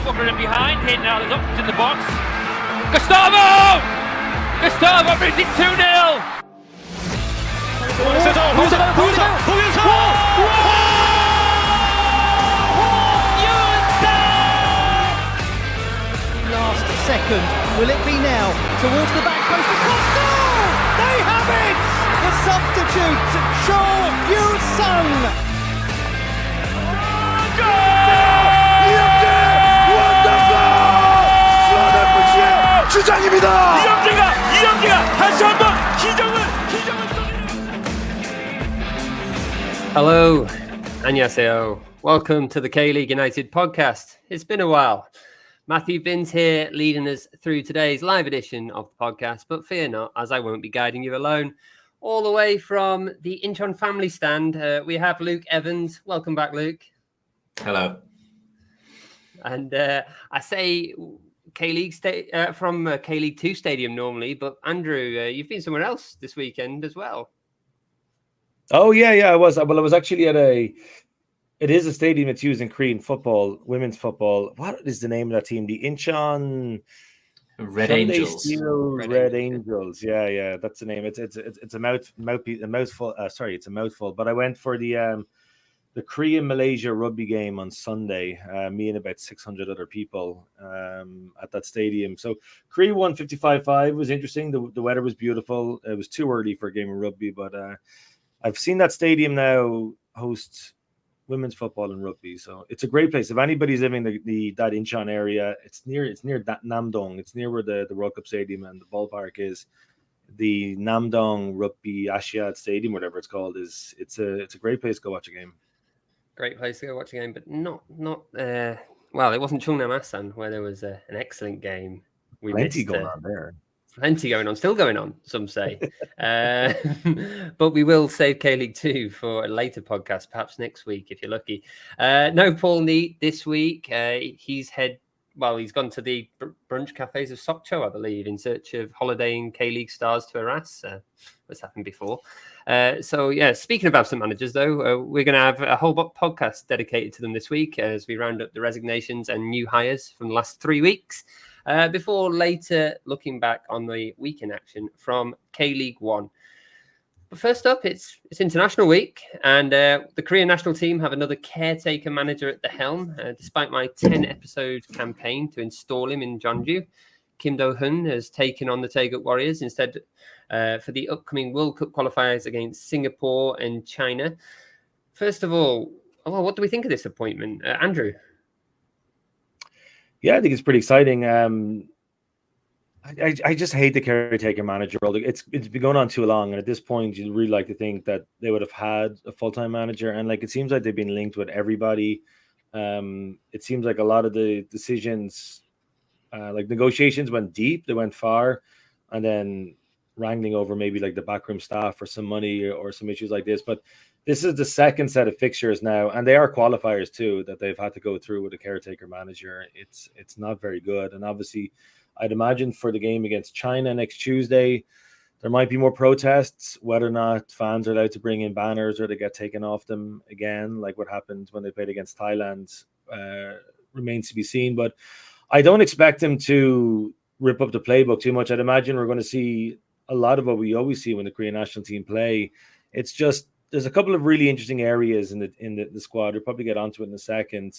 Walker in behind. Here now, there's options in the box. Gustavo brings it 2-0. Last second, will it be now? Towards the back post, across goal! They have it! The substitute, Cho Yu-sung! 주장입니다. 이영재가 다시 한번 기적을 Hello, annyeonghaseyo. Welcome to the K-League United podcast. It's been a while. Matthew Binns here, leading us through today's live edition of the podcast, but fear not, as I won't be guiding you alone. All the way from the Incheon family stand, we have Luke Evans. Welcome back, Luke. Hello. And I say K-League from K-League 2 Stadium normally, but Andrew, you've been somewhere else this weekend as well. Oh yeah, I was. Well, I was actually at it is a stadium that's used in Korean football, women's football. What is the name of that team? The Incheon Red Angels. Red Angels. Yeah, that's the name. It's a mouthful. Sorry, it's a mouthful. But I went for the Korea-Malaysia rugby game on Sunday, me and about 600 other people at that stadium. So Korea won 55-5. It was interesting. The weather was beautiful. It was too early for a game of rugby, but I've seen that stadium now host women's football and rugby. So it's a great place. If anybody's living that Incheon area, it's near that Namdong. It's near where the World Cup Stadium and the ballpark is. The Namdong Rugby Asiad Stadium, whatever it's called, it's a great place to go watch a game. Great place to go watch a game, but not. Well, it wasn't Cheongnam Asan where there was an excellent game. Plenty going on there. Plenty going on, still going on, some say. But we will save K-League 2 for a later podcast, perhaps next week if you're lucky. No Paul Neat this week. He's gone to the brunch cafes of Sokcho, I believe, in search of holidaying K-League stars to harass. What's happened before. So, speaking of absent managers, though, we're going to have a whole podcast dedicated to them this week as we round up the resignations and new hires from the last 3 weeks. Before later looking back on the week in action from K-League 1. But first up, it's International Week, and the Korean national team have another caretaker manager at the helm. Despite my 10-episode campaign to install him in Jeonju, Kim Do-hun has taken on the Taegeuk Warriors instead for the upcoming World Cup qualifiers against Singapore and China. First of all, what do we think of this appointment? Andrew? Yeah, I think it's pretty exciting. I just hate the caretaker manager role. It's been going on too long, and at this point, you'd really like to think that they would have had a full-time manager. And it seems like they've been linked with everybody. It seems like a lot of the decisions, negotiations, went deep. They went far, and then wrangling over maybe the backroom staff for some money or some issues like this. But this is the second set of fixtures now, and they are qualifiers too that they've had to go through with a caretaker manager. It's not very good, and obviously, I'd imagine for the game against China next Tuesday, there might be more protests. Whether or not fans are allowed to bring in banners or they get taken off them again, like what happened when they played against Thailand, remains to be seen. But I don't expect him to rip up the playbook too much. I'd imagine we're going to see a lot of what we always see when the Korean national team play. It's just there's a couple of really interesting areas in the squad. We'll probably get onto it in a second.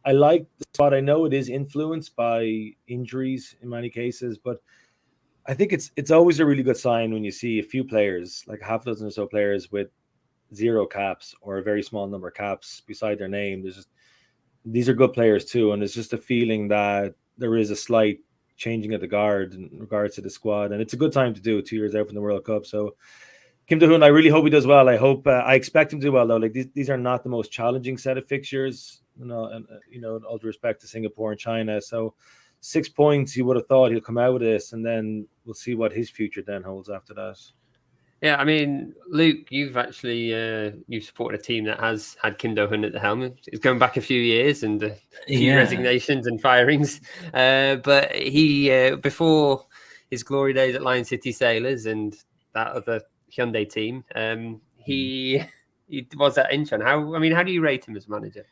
I like the squad. I know it is influenced by injuries in many cases, but I think it's always a really good sign when you see a few players, like half a dozen or so players with 0 caps or a very small number of caps beside their name. These are good players too, and it's just a feeling that there is a slight changing of the guard in regards to the squad, and it's a good time to do it 2 years out from the World Cup. So Kim Do-hun, I really hope he does well. I expect him to do well, though. These are not the most challenging set of fixtures, and all due respect to Singapore and China. So 6 points, you would have thought he'll come out with this, and then we'll see what his future then holds after that. Yeah, I mean, Luke, you've actually you've supported a team that has had Kim Do-hun at the helm. It's going back a few years and a few resignations and firings. But he, before his glory days at Lion City Sailors and that other Hyundai team, he was at Incheon. How do you rate him as manager?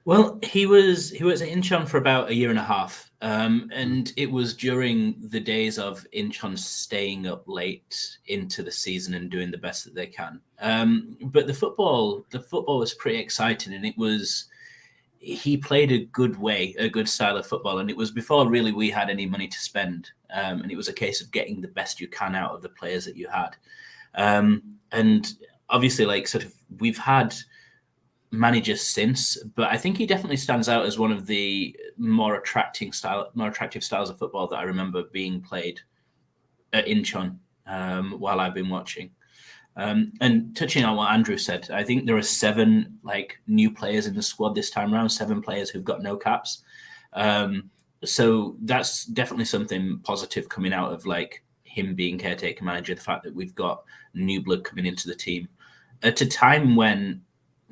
Well, he was at Incheon for about a year and a half, and it was during the days of Incheon staying up late into the season and doing the best that they can. But the football was pretty exciting, and he played a good style of football, and it was before really we had any money to spend, and it was a case of getting the best you can out of the players that you had, and obviously, like sort of, we've had managers since, but I think he definitely stands out as one of the more attractive styles of football that I remember being played at Incheon while I've been watching. And touching on what Andrew said, I think there are 7 like new players in the squad this time around, 7 players who've got no caps. So that's definitely something positive coming out of like him being caretaker manager. The fact that we've got new blood coming into the team at a time when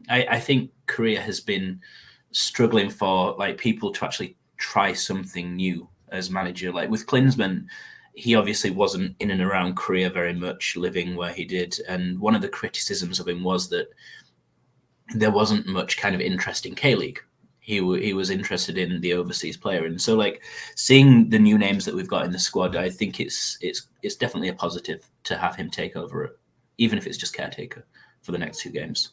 I think Korea has been struggling for like people to actually try something new as manager. Like with Klinsmann, he obviously wasn't in and around Korea very much, living where he did. And one of the criticisms of him was that there wasn't much kind of interest in K-League. He was interested in the overseas player. And so like seeing the new names that we've got in the squad, I think it's definitely a positive to have him take over it, even if it's just caretaker for the next 2 games.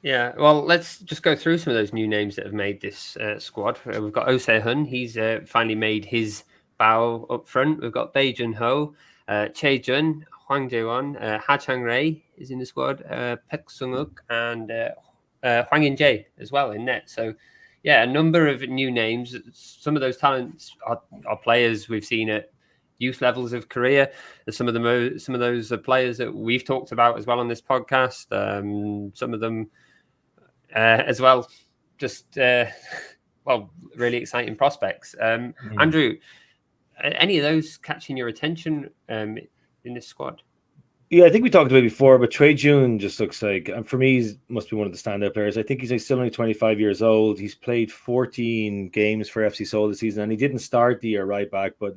Yeah, well, let's just go through some of those new names that have made this squad. We've got Oh Se-hun. He's finally made his bow up front. We've got Bae Jun-ho, Chae Jun, Hwang Jae-won, Ha Chang-rae is in the squad, Paek Sung-uk, and Hwang In-jae as well in net. So, yeah, a number of new names. Some of those talents are players we've seen at youth levels of Korea. Some of those are players that we've talked about as well on this podcast. Some of them as well, just really exciting prospects. Andrew, any of those catching your attention in this squad? Yeah, I think we talked about it before, but Trey June just looks like, for me, he must be one of the standout players. I think he's like still only 25 years old. He's played 14 games for FC Seoul this season, and he didn't start the year right back, but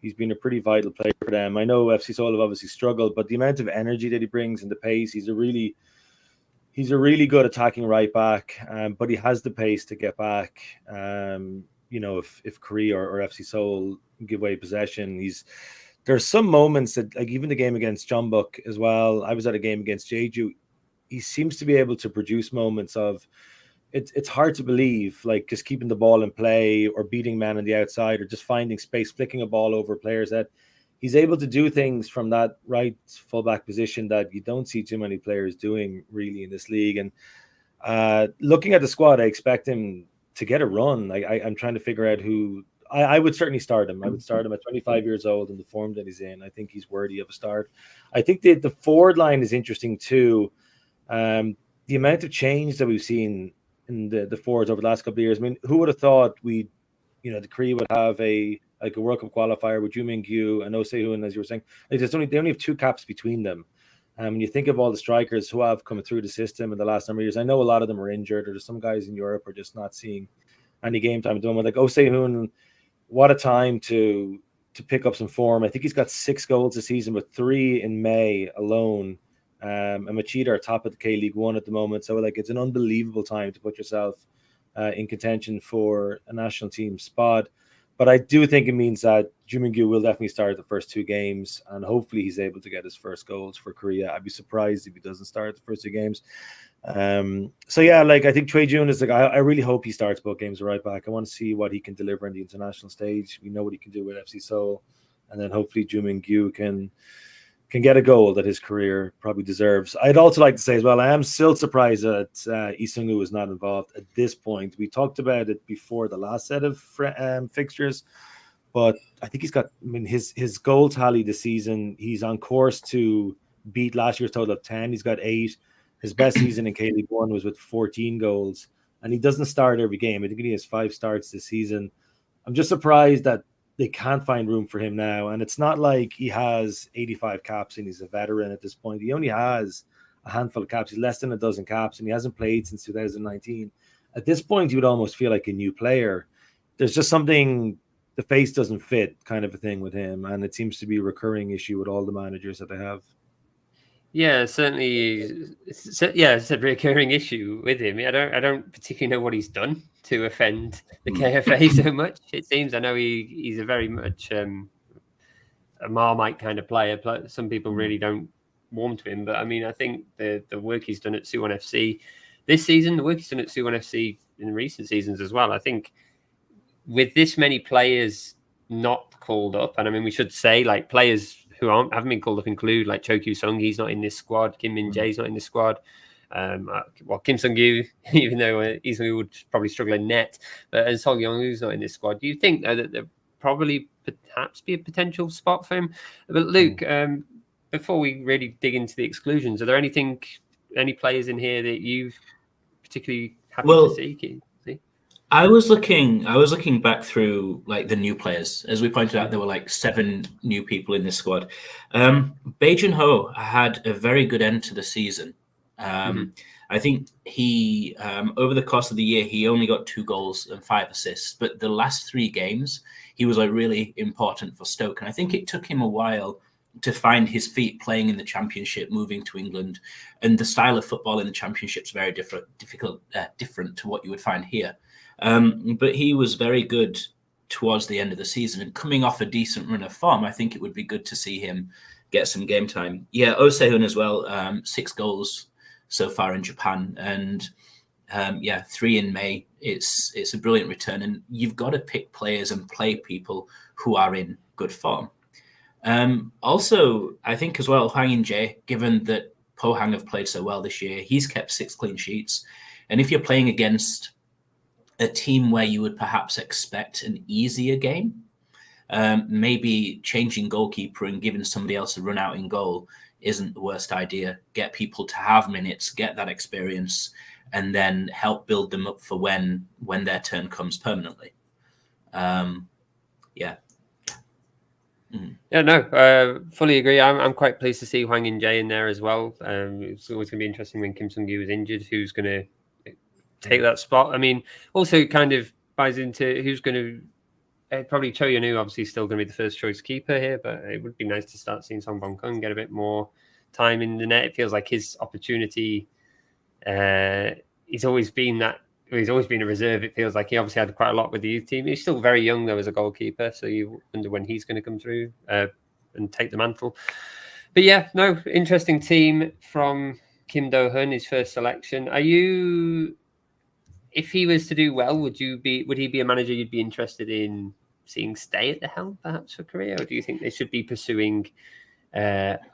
he's been a pretty vital player for them. I know FC Seoul have obviously struggled, but the amount of energy that he brings and the pace, he's a really good attacking right back, but he has the pace to get back. If Korea or FC Seoul give away possession, there's some moments that, like even the game against Jeonbuk as well. I was at a game against Jeju. He seems to be able to produce moments of it's hard to believe, like just keeping the ball in play or beating man on the outside or just finding space, flicking a ball over players. That he's able to do things from that right fullback position that you don't see too many players doing really in this league. And looking at the squad, I expect him to get a run. Like I'm trying to figure out who I would certainly start him. I would start him at 25 years old in the form that he's in. I think he's worthy of a start. I think the forward line is interesting too. The amount of change that we've seen in the forwards over the last couple of years. I mean, who would have thought the Korea would have a World Cup qualifier with Joo Min-gyu and Oh Se-hun, as you were saying. Like they only have 2 caps between them. When you think of all the strikers who have come through the system in the last number of years, I know a lot of them are injured, or there's some guys in Europe are just not seeing any game time at the moment. Like Oh Se-hun, what a time to pick up some form. I think he's got 6 goals this season, with 3 in May alone. And Machida are top of the K-League 1 at the moment. So like it's an unbelievable time to put yourself in contention for a national team spot. But I do think it means that Joo Min-gyu will definitely start the first 2 games, and hopefully he's able to get his first goals for Korea. I'd be surprised if he doesn't start the first 2 games. So yeah, like I think Trey June is like, I really hope he starts both games right back. I want to see what he can deliver on the international stage. We know what he can do with FC Seoul, and then hopefully Joo Min-gyu can get a goal that his career probably deserves. I'd also like to say as well, I am still surprised that Lee Seung-woo is not involved at this point. We talked about it before the last set of fixtures, but I think he's got, his goal tally this season, he's on course to beat last year's total of 10. He's got 8. His best season in K-League 1 was with 14 goals, and he doesn't start every game. I think he has 5 starts this season. I'm just surprised that they can't find room for him now. And it's not like he has 85 caps and he's a veteran at this point. He only has a handful of caps. He's less than a dozen caps, and he hasn't played since 2019. At this point, you would almost feel like a new player. There's just something, the face doesn't fit kind of a thing with him. And it seems to be a recurring issue with all the managers that they have. Yeah, certainly. It's a recurring issue with him. I don't particularly know what he's done to offend the KFA so much. It seems. I know he's a very much a Marmite kind of player. Some people really don't warm to him, but I mean, I think the work he's done at Suwon FC this season, the work he's done at Suwon FC in recent seasons as well. I think with this many players not called up, and I mean, we should say like players who haven't been called up include like Cho Kyu-sung, he's not in this squad. Kim Min-jae's not in this squad. Kim Sung-gyu, even though he would probably struggle in net, and Song Yong-woo's not in this squad. Do you think that there probably perhaps be a potential spot for him? But Luke, before we really dig into the exclusions, are there any players in here that you've particularly happy to see? I was looking back through like the new players. As we pointed out, there were like 7 new people in this squad. Bae Jun-ho had a very good end to the season. I think he over the course of the year he only got 2 goals and 5 assists, but the last 3 games he was like really important for Stoke, and I think it took him a while to find his feet playing in the Championship, moving to England, and the style of football in the Championship is very different to what you would find here. But he was very good towards the end of the season, and coming off a decent run of form, I think it would be good to see him get some game time. Yeah, Oh Se-hun as well, 6 goals so far in Japan, and 3 in May. It's a brilliant return, and you've got to pick players and play people who are in good form. Also, I think as well, Hwang In-jae, given that Pohang have played so well this year, he's kept 6 clean sheets, and if you're playing against a team where you would perhaps expect an easier game, maybe changing goalkeeper and giving somebody else a run out in goal isn't the worst idea. Get people to have minutes, get that experience, and then help build them up for when their turn comes permanently. Fully agree. I'm quite pleased to see Hwang In-jae in there as well. It's always going to be interesting when Kim Sung-gyu is injured, who's going to take that spot. I mean, also kind of buys into who's going to probably Cho Yeon-woo, obviously still going to be the first choice keeper here, but it would be nice to start seeing Song Bong-kun get a bit more time in the net. It feels like his opportunity. He's always been a reserve. It feels like he obviously had quite a lot with the youth team. He's still very young though as a goalkeeper, so you wonder when he's going to come through and take the mantle. But yeah, no, interesting team from Kim Do-hun, his first selection. If he was to do well, would he be a manager you'd be interested in seeing stay at the helm perhaps for Korea, or do you think they should be pursuing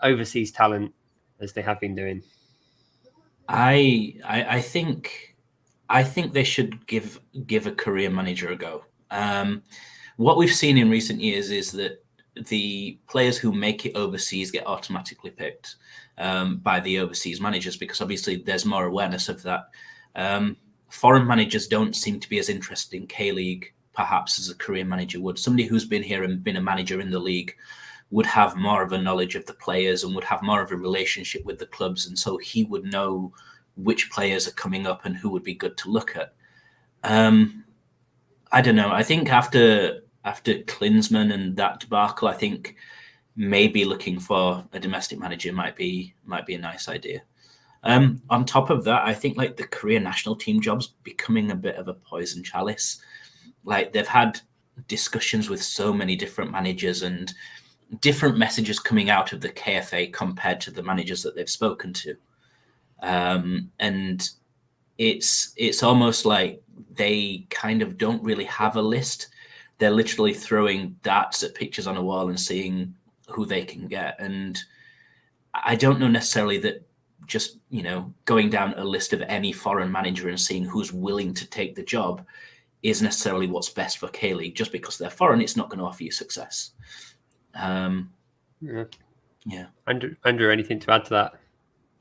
overseas talent as they have been doing? I think they should give a Korean manager a go. What we've seen in recent years is that the players who make it overseas get automatically picked by the overseas managers, because obviously there's more awareness of that. Foreign managers don't seem to be as interested in K-League perhaps as a Korean manager would. Somebody who's been here and been a manager in the league would have more of a knowledge of the players and would have more of a relationship with the clubs, and so he would know which players are coming up and who would be good to look at. I don't know. I think after Klinsmann and that debacle, I think maybe looking for a domestic manager might be a nice idea. On top of that, I think like the Korean national team job's becoming a bit of a poison chalice. Like they've had discussions with so many different managers and different messages coming out of the KFA compared to the managers that they've spoken to. And it's almost like they kind of don't really have a list. They're literally throwing darts at pictures on a wall and seeing who they can get. And I don't know necessarily that just, going down a list of any foreign manager and seeing who's willing to take the job is necessarily what's best for K-League. Just because they're foreign, it's not going to offer you success. Andrew, anything to add to that?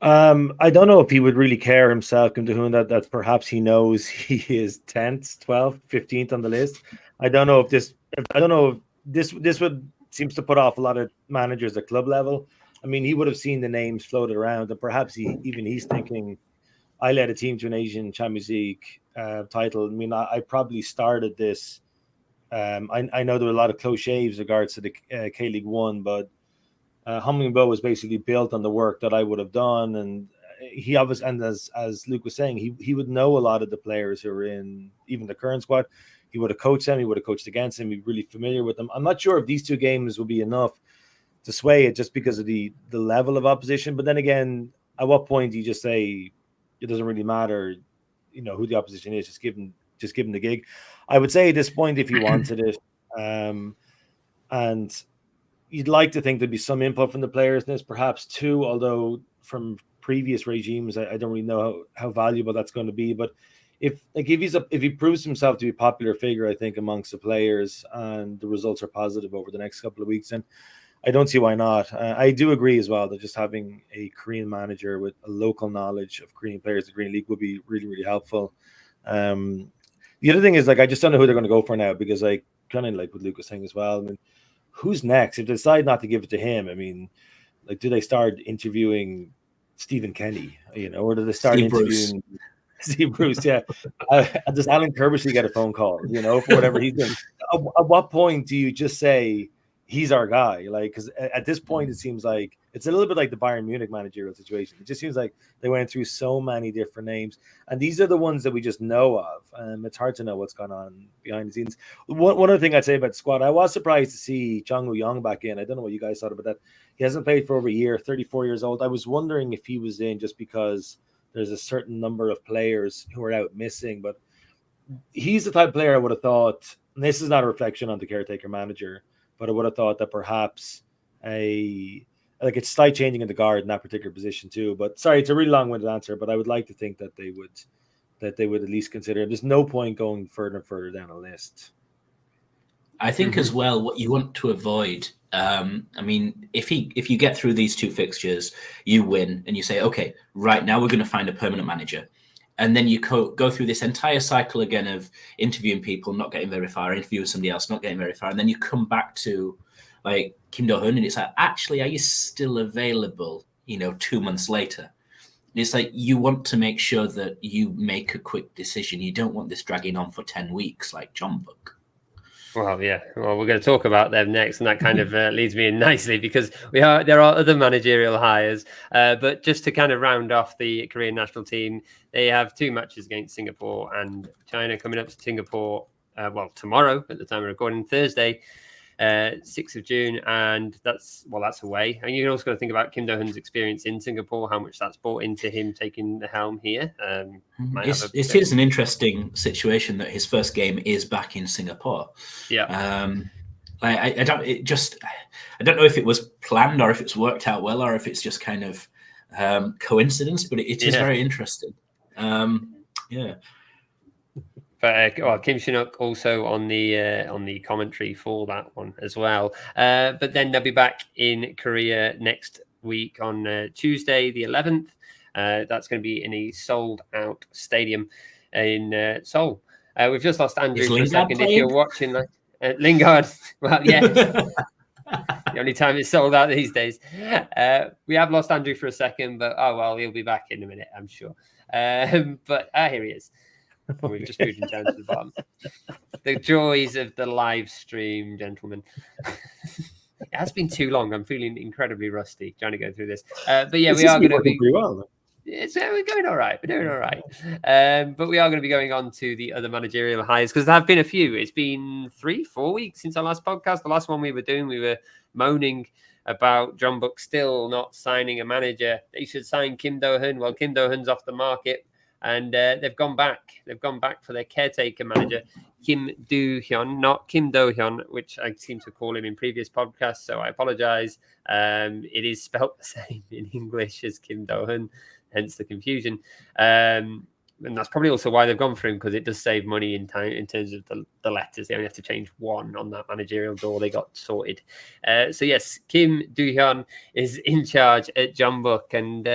I don't know if he would really care himself, Kim Do-hun, that perhaps he knows he is 10th, 12th, 15th on the list. I don't know if this would seems to put off a lot of managers at club level. I mean, he would have seen the names floated around, and perhaps he's thinking, I led a team to an Asian Champions League title. I mean, I probably started this. I know there were a lot of close shaves regards to the K-League 1, but Hummingbird was basically built on the work that I would have done, and he obviously, and as Luke was saying, he would know a lot of the players who are in even the current squad. He would have coached them. He would have coached against them. He'd be really familiar with them. I'm not sure if these 2 games will be enough to sway it just because of the level of opposition. But then again, at what point do you just say it doesn't really matter, who the opposition is? Just give them the gig. I would say at this point, if you wanted it, and you'd like to think there'd be some input from the players in this, perhaps 2, although from previous regimes, I don't really know how valuable that's going to be. But if he proves himself to be a popular figure, I think, amongst the players, and the results are positive over the next couple of weeks, and I don't see why not. I do agree as well that just having a Korean manager with a local knowledge of Korean players, the Korean League, would be really, really helpful. The other thing is, I just don't know who they're going to go for now, because kind of like what Luke was saying as well. I mean, who's next? If they decide not to give it to him, I mean, do they start interviewing Stephen Kenny, or do they start interviewing Steve Bruce? Yeah. Does Alan Kirbishley get a phone call, for whatever he's doing? At what point do you just say, he's our guy? Because at this point, it seems like it's a little bit like the Bayern Munich managerial situation. It just seems like they went through so many different names, and these are the ones that we just know of. It's hard to know what's going on behind the scenes. One other thing I'd say about the squad, I was surprised to see Jung Woo-young back in. I don't know what you guys thought about that. He hasn't played for over a year, 34 years old. I was wondering if he was in just because there's a certain number of players who are out missing, but he's the type of player I would have thought, and this is not a reflection on the caretaker manager, but I would have thought that perhaps it's slight changing in the guard in that particular position too. But sorry, it's a really long-winded answer, but I would like to think that they would at least consider. There's no point going further and further down a list. I think as well, what you want to avoid, I mean, if you get through these 2 fixtures, you win, and you say, okay, right now we're going to find a permanent manager. And then you go through this entire cycle again of interviewing people, not getting very far, interviewing somebody else, not getting very far. And then you come back to Kim Do-hyun, and it's like, actually, are you still available, 2 months later? And it's like, you want to make sure that you make a quick decision. You don't want this dragging on for 10 weeks like John Book. Well, yeah. Well, we're going to talk about them next, and that kind of leads me in nicely, because there are other managerial hires. But just to kind of round off the Korean national team, they have 2 matches against Singapore and China coming up. To Singapore, tomorrow at the time of recording, Thursday, 6th of June, and that's away. And you're also going to think about Kim Do-hyun's experience in Singapore, how much that's brought into him taking the helm here. It is an interesting situation that his first game is back in Singapore. Yeah. I don't know if it was planned or if it's worked out well or if it's just kind of coincidence, but it is very interesting. Yeah. But Kim Shin-wook also on the commentary for that one as well. But then they'll be back in Korea next week on Tuesday, the 11th. That's going to be in a sold-out stadium in Seoul. We've just lost Andrew for a second. If you're watching, Lingard, well, yeah. The only time it's sold out these days. We have lost Andrew for a second, but he'll be back in a minute, I'm sure. But here he is. We've just moved him down to the bottom. The joys of the live stream, gentlemen. It has been too long. I'm feeling incredibly rusty trying to go through this. But yeah, we are going to be pretty well. We're going all right. We're doing all right. But we are going to be going on to the other managerial hires, because there have been a few. It's been 3-4 weeks since our last podcast. The last one we were moaning about John Book still not signing a manager. They should sign Kim Do-hyun. Well, Kim Do-hyun's off the market. And they've gone back. They've gone back for their caretaker manager, Kim Do-hyun, not Kim Do-hyun, which I seem to call him in previous podcasts. So I apologize. It is spelt the same in English as Kim Do-hyun, hence the confusion. And that's probably also why they've gone for him, because it does save money in time in terms of the letters. They only have to change one on that managerial door. They got sorted. So yes, Kim Do-hyun is in charge at Jeonbuk, and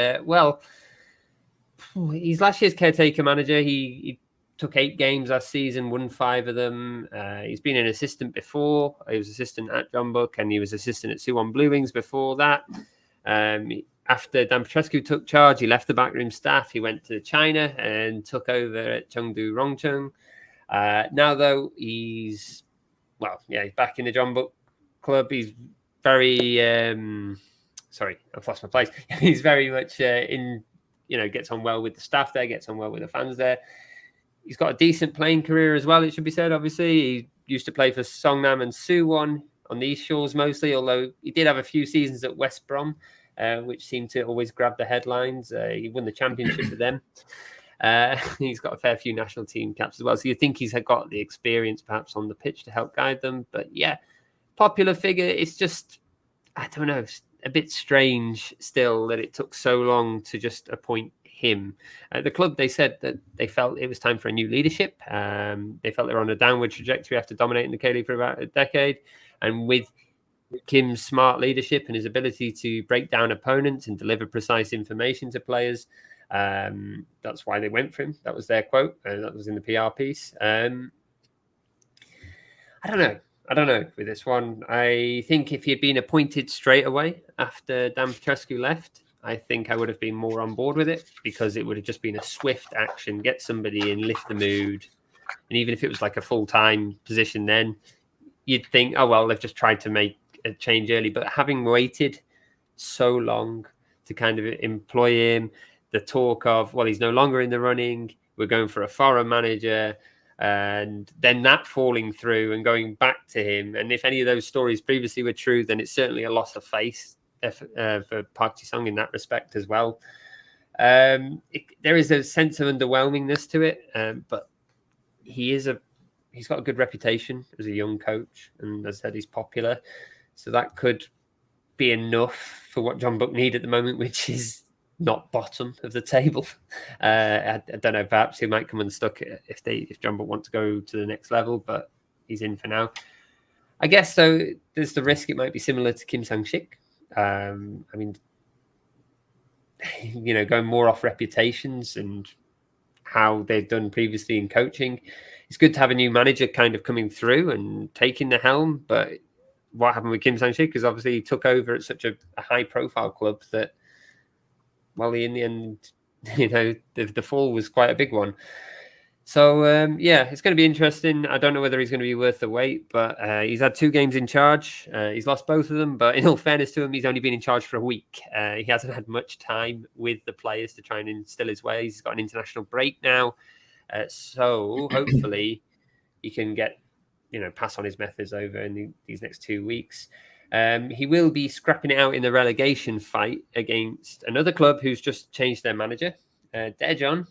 he's last year's caretaker manager. He took 8 games last season, won 5 of them. He's been an assistant before. He was assistant at Jeonbuk, and he was assistant at Suwon Blue Wings before that. After Dan Petrescu took charge, he left the backroom staff. He went to China and took over at Chengdu Rongcheng. Now, though, he's back in the Jeonbuk club. He's very sorry, I've lost my place. He's very much gets on well with the staff there, gets on well with the fans there. He's got a decent playing career as well, it should be said, obviously. He used to play for Songnam and Suwon on these shores mostly, although he did have a few seasons at West Brom, which seemed to always grab the headlines. He won the championship with them. He's got a fair few national team caps as well. So you think he's got the experience perhaps on the pitch to help guide them. But yeah, popular figure. It's just, I don't know, a bit strange still that it took so long to just appoint him. The club, they said that they felt it was time for a new leadership. They felt they were on a downward trajectory after dominating the K-League for about a decade. And with Kim's smart leadership and his ability to break down opponents and deliver precise information to players, that's why they went for him. That was their quote. That was in the PR piece. I don't know with this one. I think if he had been appointed straight away after Dan Petrescu left, I think I would have been more on board with it, because it would have just been a swift action, get somebody in, lift the mood. And even if it was like a full-time position, then you'd think, oh, well, they've just tried to make a change early. But having waited so long to kind of employ him, the talk of, well, he's no longer in the running, we're going for a foreign manager, and then that falling through and going back to him. And if any of those stories previously were true, then it's certainly a loss of face for Park Ji-sung in that respect as well. There is a sense of underwhelmingness to it, but he's got a good reputation as a young coach, and as I said, he's popular. So that could be enough for what John Buck need at the moment, which is not bottom of the table. I don't know, perhaps he might come unstuck if John Buck want to go to the next level, but he's in for now. I guess so. There's the risk it might be similar to Kim Sang-sik. I mean, going more off reputations and how they've done previously in coaching. It's good to have a new manager kind of coming through and taking the helm, but what happened with Kim Sang-sik is obviously he took over at such a high-profile club that, well, in the end, the fall was quite a big one. So, it's going to be interesting. I don't know whether he's going to be worth the wait, but he's had 2 games in charge. He's lost both of them, but in all fairness to him, he's only been in charge for a week. He hasn't had much time with the players to try and instill his ways. He's got an international break now. So hopefully he can pass on his methods over in these next 2 weeks. He will be scrapping it out in the relegation fight against another club who's just changed their manager, Daejeon.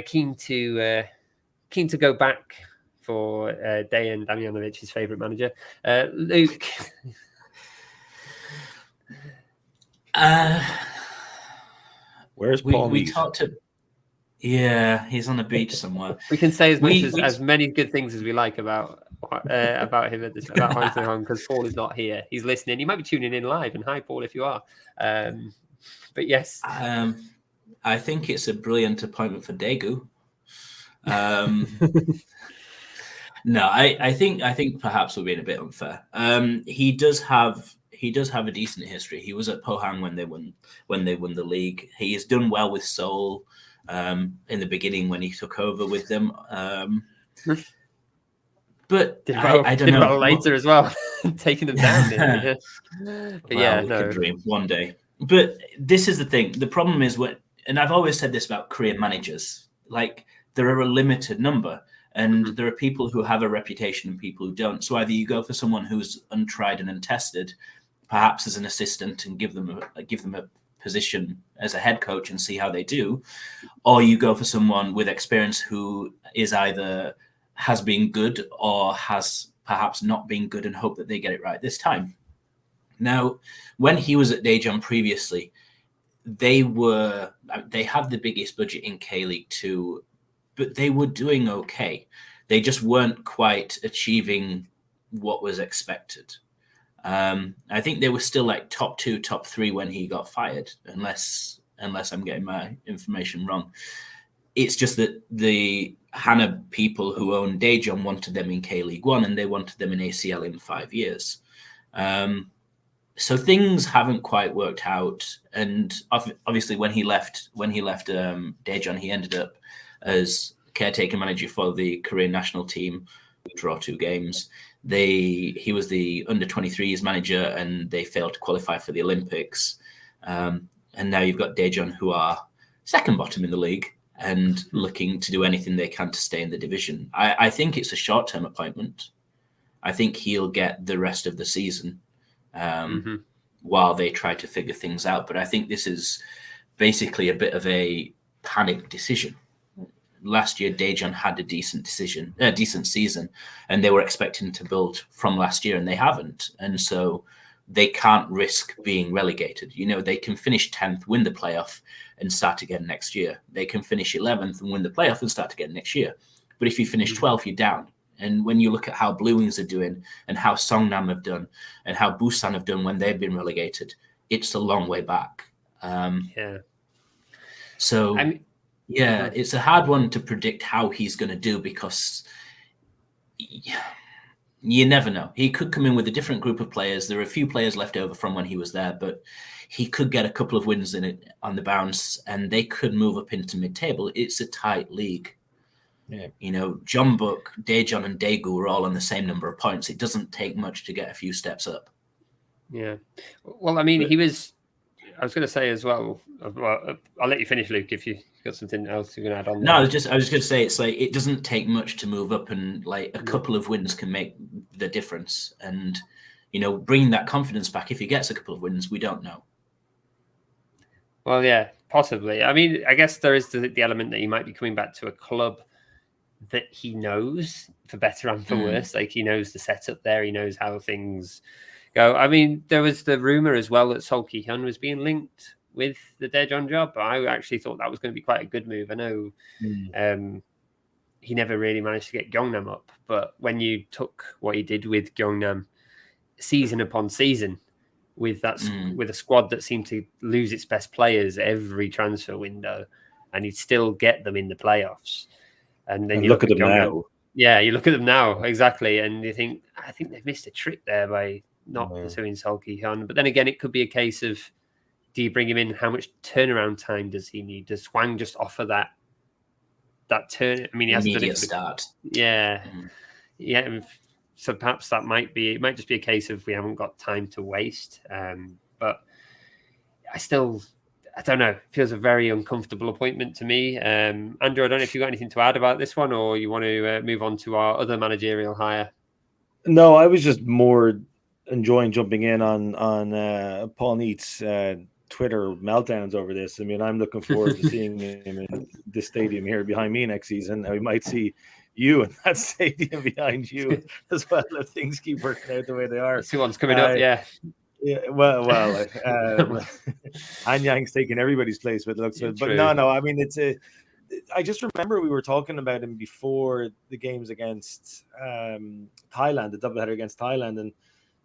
Keen to go back for Dejan Damjanovic's favourite manager. Luke. Where's Paul? We talked to. Yeah, he's on the beach somewhere. We can say as many good things as we like about him about Hwang Sung-hong, because Paul is not here. He's listening. He might be tuning in live. And hi, Paul, if you are. But yes. I think it's a brilliant appointment for Daegu. No, I think perhaps we're being a bit unfair. He does have a decent history. He was at Pohang when they won the league. He has done well with Seoul in the beginning when he took over with them. But I don't know. Later as well, taking them down. But we could dream one day. But this is the thing. The problem is and I've always said this about Korean managers, like there are a limited number, and there are people who have a reputation and people who don't. So either you go for someone who's untried and untested, perhaps as an assistant, and give them a position as a head coach and see how they do, or you go for someone with experience who is either has been good or has perhaps not been good and hope that they get it right this time. Now, when he was at Daejeon previously, they had the biggest budget in K-League 2, but they were doing okay. They just weren't quite achieving what was expected. I think they were still like top 2, top 3 when he got fired, unless I'm getting my information wrong. It's just that the Hana people who own Daejeon wanted them in K-League 1, and they wanted them in ACL in 5 years. So things haven't quite worked out, and obviously when he left Daejeon, he ended up as caretaker manager for the Korean national team. We draw 2 games. He was the under-23s manager, and they failed to qualify for the Olympics. And now you've got Dejan, who are second bottom in the league and looking to do anything they can to stay in the division. I think it's a short-term appointment. I think he'll get the rest of the season while they try to figure things out. But I think this is basically a bit of a panic decision. Last year, Dejan had a decent season, and they were expecting to build from last year, and they haven't. And so they can't risk being relegated. They can finish 10th, win the playoff, and start again next year. They can finish 11th and win the playoff and start again next year. But if you finish 12th, you're down. And when you look at how Blue Wings are doing and how Songnam have done and how Busan have done when they've been relegated, it's a long way back. So, it's a hard one to predict how he's going to do, because you never know. He could come in with a different group of players. There are a few players left over from when he was there, but he could get a couple of wins in it on the bounce, and they could move up into mid-table. It's a tight league. Yeah. John Buck, Dejan, and Daegu are all on the same number of points. It doesn't take much to get a few steps up. Yeah. Well, I mean, I was going to say as well, I'll let you finish, Luke, if you've got something else you're going to add on. No, I was just going to say, it's like, it doesn't take much to move up, and like a couple of wins can make the difference. And, bringing that confidence back, if he gets a couple of wins, we don't know. Well, yeah, possibly. I mean, I guess there is the element that he might be coming back to a club that he knows, for better and for worse. Like, he knows the setup there. He knows how things go. I mean, there was the rumor as well that Sol Ki-hyun was being linked with the Daejeon job, but I actually thought that was going to be quite a good move. I know he never really managed to get Gyeongnam up, but when you took what he did with Gyeongnam season upon season, with that with a squad that seemed to lose its best players every transfer window, and he'd still get them in the playoffs. And then you look at them now. Yeah, you look at them now, exactly, and you think, I think they've missed a trick there by not pursuing Sol Ki-hyun. But then again, it could be a case of, do you bring him in? How much turnaround time does he need? Does Hwang just offer that turn? I mean, he hasn't done it. Start. Yeah. So perhaps it might just be a case of we haven't got time to waste. But I don't know. It feels a very uncomfortable appointment to me. Andrew, I don't know if you've got anything to add about this one, or you want to move on to our other managerial hire. No, I was just more enjoying jumping in on Paul Neat's Twitter meltdowns over this. I mean, I'm looking forward to seeing him in this stadium here behind me next season. We might see you in that stadium behind you as well if things keep working out the way they are. See one's coming up, yeah. Yeah, well, Anyang's taking everybody's place with looks of it. But no, I mean, I just remember we were talking about him before the games against Thailand, the doubleheader against Thailand, and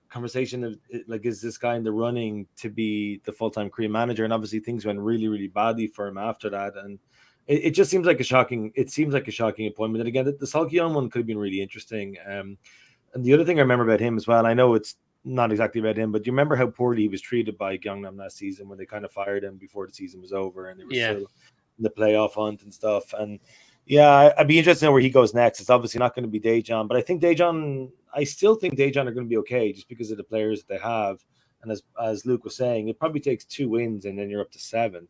conversation of like, is this guy in the running to be the full-time Korean manager? And obviously things went really, really badly for him after that. And it just seems like a shocking appointment. And again, the Sol Ki-hyun one could have been really interesting. And the other thing I remember about him as well, I know it's not exactly about him, but do you remember how poorly he was treated by Gyeongnam last season when they kind of fired him before the season was over, and they were still in the playoff hunt and stuff? And I'd be interested to know where he goes next. It's obviously not going to be Daejeon, but I still think Daejeon are going to be okay just because of the players that they have. And as Luke was saying, it probably takes 2 wins and then you're up to 7th.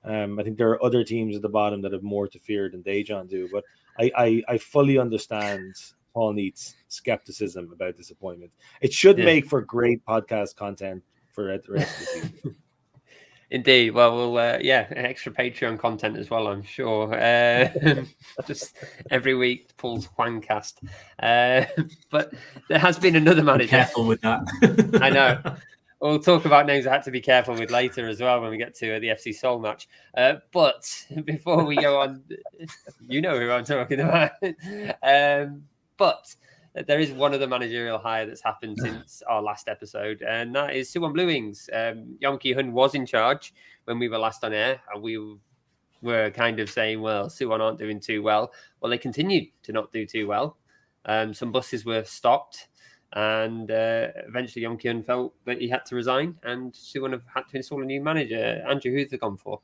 I think there are other teams at the bottom that have more to fear than Daejeon do, but I fully understand Paul Neat's skepticism about this appointment. It should make for great podcast content for the rest of the season. Indeed. Well, we'll extra Patreon content as well, I'm sure. Just every week, Paul's Hwangcast. But there has been another manager. Be careful with that. I know. We'll talk about names I had to be careful with later as well when we get to the FC Seoul match. But before we go on, you know who I'm talking about. But there is one other managerial hire that's happened since our last episode, and that is Suwon Blue Wings. Yeon Ki-hyun was in charge when we were last on air, and we were kind of saying, well, Suwon aren't doing too well. Well, they continued to not do too well. Some buses were stopped, and eventually Yeon Ki-hyun felt that he had to resign, and Suwon have had to install a new manager. Andrew, who's they gone for?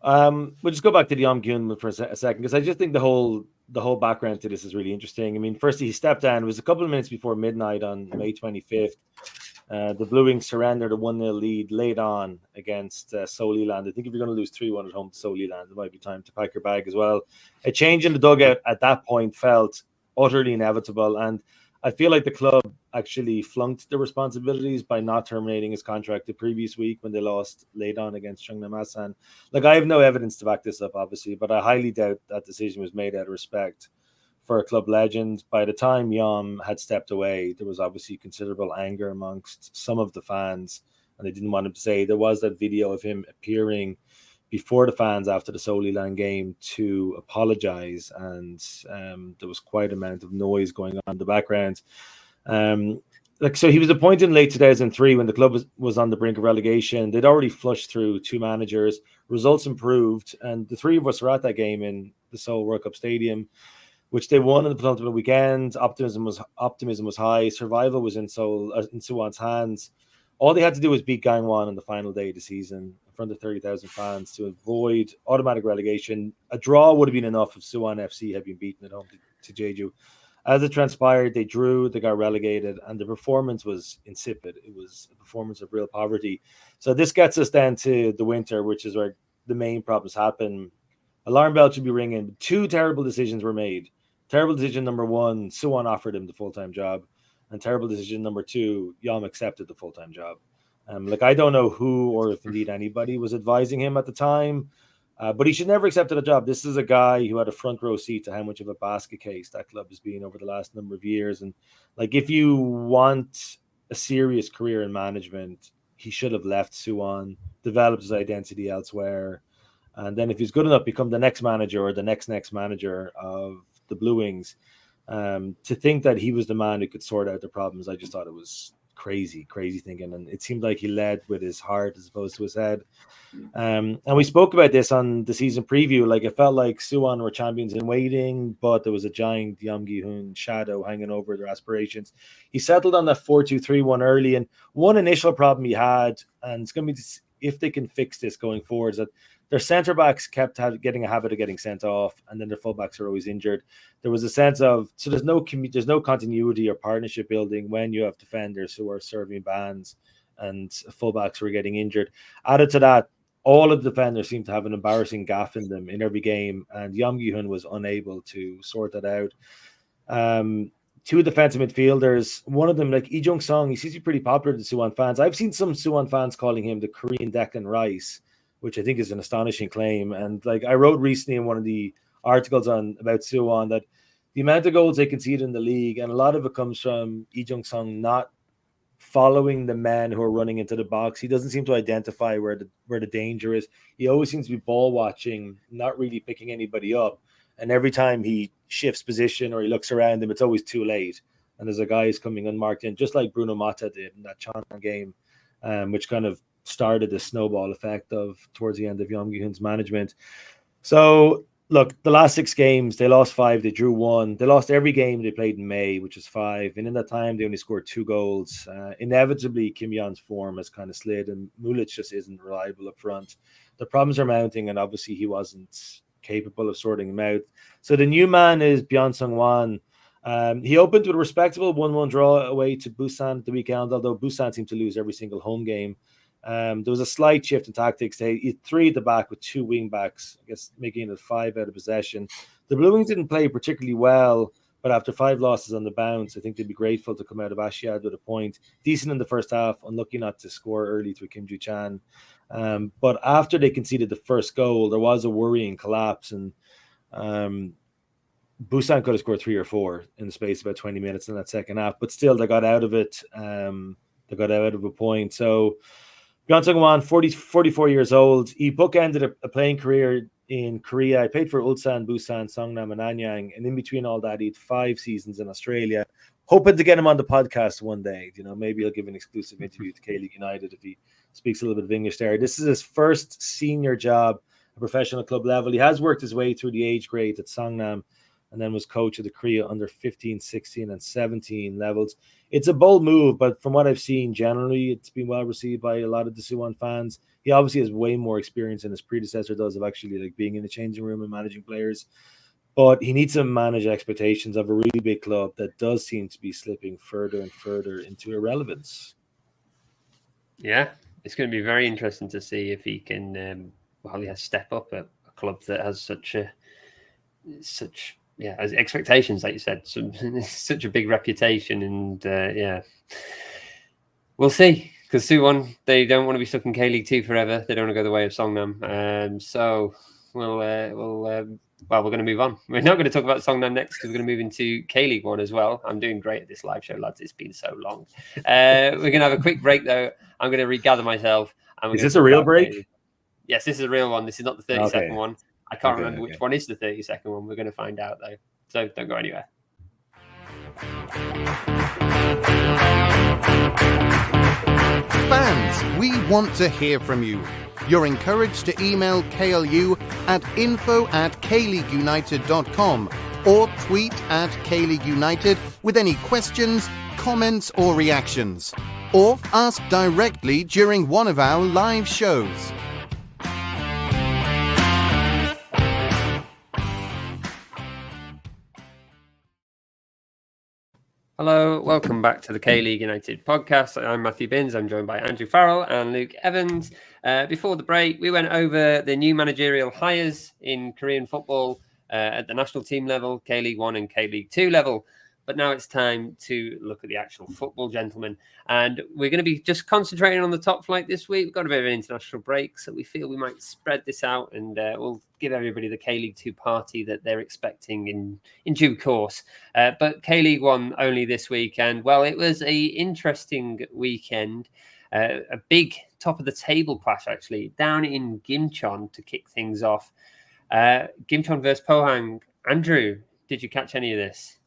We'll just go back to the Yeon Ki-hyun for a second, because I just think the whole the whole background to this is really interesting. I mean, firstly, he stepped down. It was a couple of minutes before midnight on May 25th. The Blue Wings surrendered a 1-0 lead late on against Soliland. I think if you're going to lose 3-1 at home to Soliland, it might be time to pack your bag as well. A change in the dugout at that point felt utterly inevitable, and I feel like the club actually flunked the responsibilities by not terminating his contract the previous week when they lost late on against Cheongnam Asan. Like, I have no evidence to back this up, obviously, but I highly doubt that decision was made out of respect for a club legend. By the time Yom had stepped away, there was obviously considerable anger amongst some of the fans, and they didn't want him to say. There was that video of him appearing before the fans after the Soliland game to apologize, and there was quite an amount of noise going on in the background. So he was appointed in late 2003 when the club was on the brink of relegation. They'd already flushed through 2 managers. Results improved, and the 3 of us were at that game in the Seoul World Cup Stadium, which they won in the penultimate weekend. Optimism was high. Survival was in Suwon's hands. All they had to do was beat Gangwon on the final day of the season in front of 30,000 fans to avoid automatic relegation. A draw would have been enough if Suwon FC had been beaten at home to Jeju. As it transpired, they drew, they got relegated, and the performance was insipid. It was a performance of real poverty. So this gets us then to the winter, which is where the main problems happen. Alarm bell should be ringing. 2 terrible decisions were made. Terrible decision number 1, Suwon offered him the full-time job. And terrible decision number 2, Yom accepted the full-time job. I don't know who or if indeed anybody was advising him at the time, but he should never accepted a job. This is a guy who had a front row seat to how much of a basket case that club has been over the last number of years. And if you want a serious career in management, he should have left Suwon, developed his identity elsewhere, and then if he's good enough, become the next manager or the next manager of the Blue Wings. To think that he was the man who could sort out the problems, I just thought it was crazy thinking. And it seemed like he led with his heart as opposed to his head. And we spoke about this on the season preview. It felt like Suwon were champions in waiting, but there was a giant Yeomgi-hoon shadow hanging over their aspirations. He settled on that 4-2-3-1 early, and one initial problem he had, and it's going to be if they can fix this going forward, is that their centre backs kept getting a habit of getting sent off, and then their fullbacks are always injured. There was a sense of there's no continuity or partnership building when you have defenders who are serving bans and fullbacks who are getting injured. Added to that, all of the defenders seem to have an embarrassing gaffe in them in every game, and Yeomgi-hoon was unable to sort that out. 2 defensive midfielders, one of them, like Lee Jung-sung, he seems to be pretty popular to Suwon fans. I've seen some Suwon fans calling him the Korean Declan Rice, which I think is an astonishing claim. And I wrote recently in one of the articles about Suwon that the amount of goals they concede in the league, and a lot of it comes from Lee Jung-sung not following the men who are running into the box. He doesn't seem to identify where the danger is. He always seems to be ball watching, not really picking anybody up. And every time he shifts position or he looks around him, it's always too late. And there's a guy who's coming unmarked in, just like Bruno Mata did in that Cheongnam game, which kind of started the snowball effect of towards the end of Yeomgi-hoon's management. So look, the last 6 games, they lost 5, they drew 1. They lost every game they played in May, which was 5. And in that time, they only scored 2 goals. Inevitably, Kim Yeon's form has kind of slid, and Mulic just isn't reliable up front. The problems are mounting, and obviously he wasn't capable of sorting them out. So the new man is Byung Sung-wan. He opened with a respectable 1-1 draw away to Busan at the weekend, although Busan seemed to lose every single home game. There was a slight shift in tactics. They had 3 at the back with 2 wing backs, I guess making it 5 out of possession. The Blue Wings didn't play particularly well, but after 5 losses on the bounce, I think they'd be grateful to come out of Asiad with a point. Decent in the first half, unlucky not to score early through Kim Joo-chan. But after they conceded the first goal, there was a worrying collapse, and Busan could have scored 3 or 4 in the space of about 20 minutes in that second half, but still they got out of it. They got out of a point. So Byung Sung-wan, 44 years old. He bookended a playing career in Korea. I played for Ulsan, Busan, Songnam, and Anyang, and in between all that, he had 5 seasons in Australia. Hoping to get him on the podcast one day. Maybe he'll give an exclusive interview to K-League United if he speaks a little bit of English there. This is his first senior job at professional club level. He has worked his way through the age grades at Songnam, and then was coach of the Korea under 15, 16, and 17 levels. It's a bold move, but from what I've seen, generally, it's been well received by a lot of the Suwon fans. He obviously has way more experience than his predecessor does of actually being in the changing room and managing players. But he needs to manage expectations of a really big club that does seem to be slipping further and further into irrelevance. Yeah, it's going to be very interesting to see if he can, step up at a club that has such as expectations, like you said, such a big reputation, and we'll see. Because Suwon, they don't want to be stuck in K League 2 forever. They don't want to go the way of Songnam. So we're going to move on. We're not going to talk about Songnam next because we're going to move into K League 1 as well. I'm doing great at this live show, lads. It's been so long. We're going to have a quick break, though. I'm going to regather myself. Is this a real break? Yes, this is a real one. This is not the 30-second one. I can't remember which one is the 30-second one. We're going to find out, though. So don't go anywhere. Fans, we want to hear from you. You're encouraged to email KLU at info@kleagueunited.com or tweet at KLeagueUnited with any questions, comments or reactions. Or ask directly during one of our live shows. Hello, welcome back to the K-League United podcast. I'm Matthew Binns. I'm joined by Andrew Farrell and Luke Evans. Before the break, we went over the new managerial hires in Korean football at the national team level, K-League 1 and K-League 2 level. But now it's time to look at the actual football, gentlemen. And we're going to be just concentrating on the top flight this week. We've got a bit of an international break, so we feel we might spread this out and we'll give everybody the K-League 2 party that they're expecting in due course. But K-League 1 only this week. And, well, it was an interesting weekend. A big top-of-the-table clash, actually, down in Gimcheon to kick things off. Gimcheon versus Pohang. Andrew, did you catch any of this?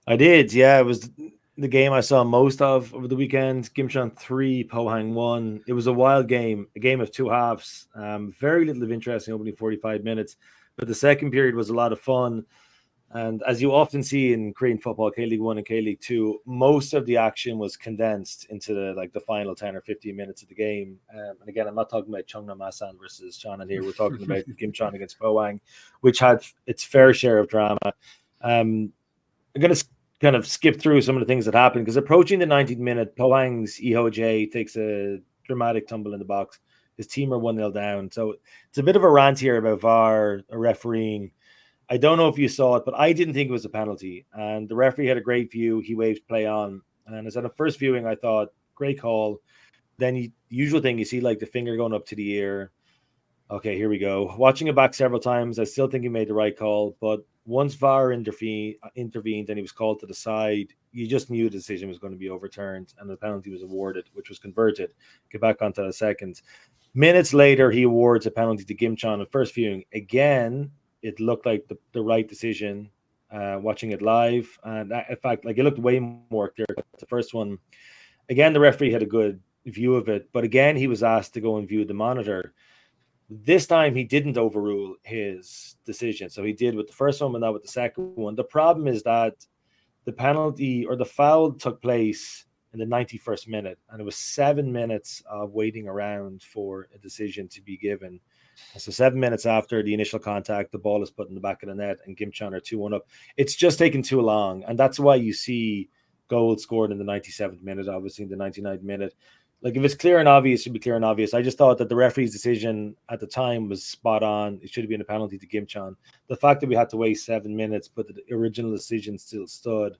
I did, yeah. It was the game I saw most of over the weekend. Gimcheon 3, Pohang 1. It was a wild game, a game of two halves. Very little of interest in opening 45 minutes. But the second period was a lot of fun. And as you often see in Korean football, K-League 1 and K-League 2, most of the action was condensed into the final 10 or 15 minutes of the game. And again, I'm not talking about Cheongnam Asan versus Cheonan here. We're talking about Gimcheon against Pohang, which had its fair share of drama. I'm going to kind of skip through some of the things that happened because approaching the 90th minute, Pohang's J takes a dramatic tumble in the box. His team are 1-0 down. So it's a bit of a rant here about VAR, refereeing. I don't know if you saw it, but I didn't think it was a penalty. And the referee had a great view. He waved play on. And as at a first viewing, I thought, great call. Then the usual thing, you see like the finger going up to the ear. Okay, here we go. Watching it back several times, I still think he made the right call. But once VAR intervened and he was called to the side, you just knew the decision was going to be overturned and the penalty was awarded, which was converted. Get back onto that second. Minutes later, he awards a penalty to Gimcheon at first viewing. Again, it looked like the right decision watching it live. And in fact, like it looked way more clear. The first one, again, the referee had a good view of it. But again, he was asked to go and view the monitor. This time he didn't overrule his decision. So he did with the first one, but not with the second one. The problem is that the penalty or the foul took place in the 91st minute, and it was 7 minutes of waiting around for a decision to be given. And so 7 minutes after the initial contact, the ball is put in the back of the net and Gimcheon are 2-1 up. It's just taken too long. And that's why you see goals scored in the 97th minute, obviously in the 99th minute. Like if it's clear and obvious, it should be clear and obvious. I just thought that the referee's decision at the time was spot on. It should have been a penalty to Gimcheon. The fact that we had to wait 7 minutes, but the original decision still stood,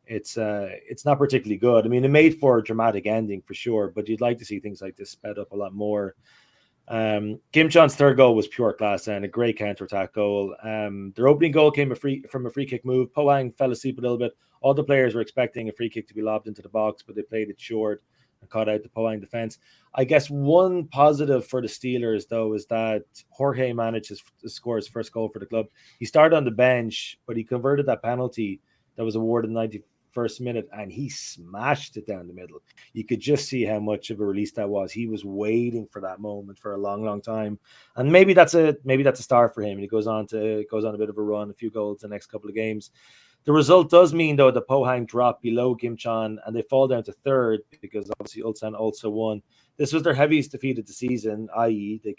it's not particularly good. I mean, it made for a dramatic ending for sure, but you'd like to see things like this sped up a lot more. Gimcheon's third goal was pure class and a great counter-attack goal. Their opening goal came from a free kick move. Pohang fell asleep a little bit. All the players were expecting a free kick to be lobbed into the box, but they played it short and caught out the Pohang defense. I guess one positive for the Steelers, though, is that Jorge managed to score his first goal for the club. He started on the bench, but he converted that penalty that was awarded in the 91st minute, and he smashed it down the middle. You could just see how much of a release that was. He was waiting for that moment for a long, long time, and maybe that's a start for him. And he goes on a bit of a run, a few goals the next couple of games. The result does mean, though, that Pohang drop below Gimcheon and they fall down to third because obviously Ulsan also won. this was their heaviest defeat of the season, i.e. they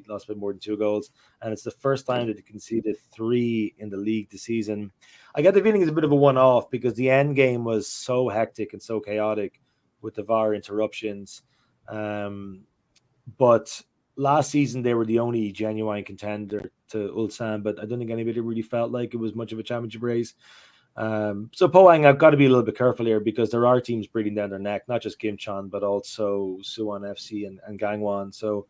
lost by more than 2 goals, and it's the first time that they conceded 3 in the league this season. I get the feeling it's a bit of a one-off because the end game was so hectic and so chaotic with the VAR interruptions. But last season they were the only genuine contender to Ulsan, but I don't think anybody really felt like it was much of a championship race. So Pohang have got to be a little bit careful here because there are teams breathing down their neck, not just Gimcheon, but also Suwon FC and Gangwon. So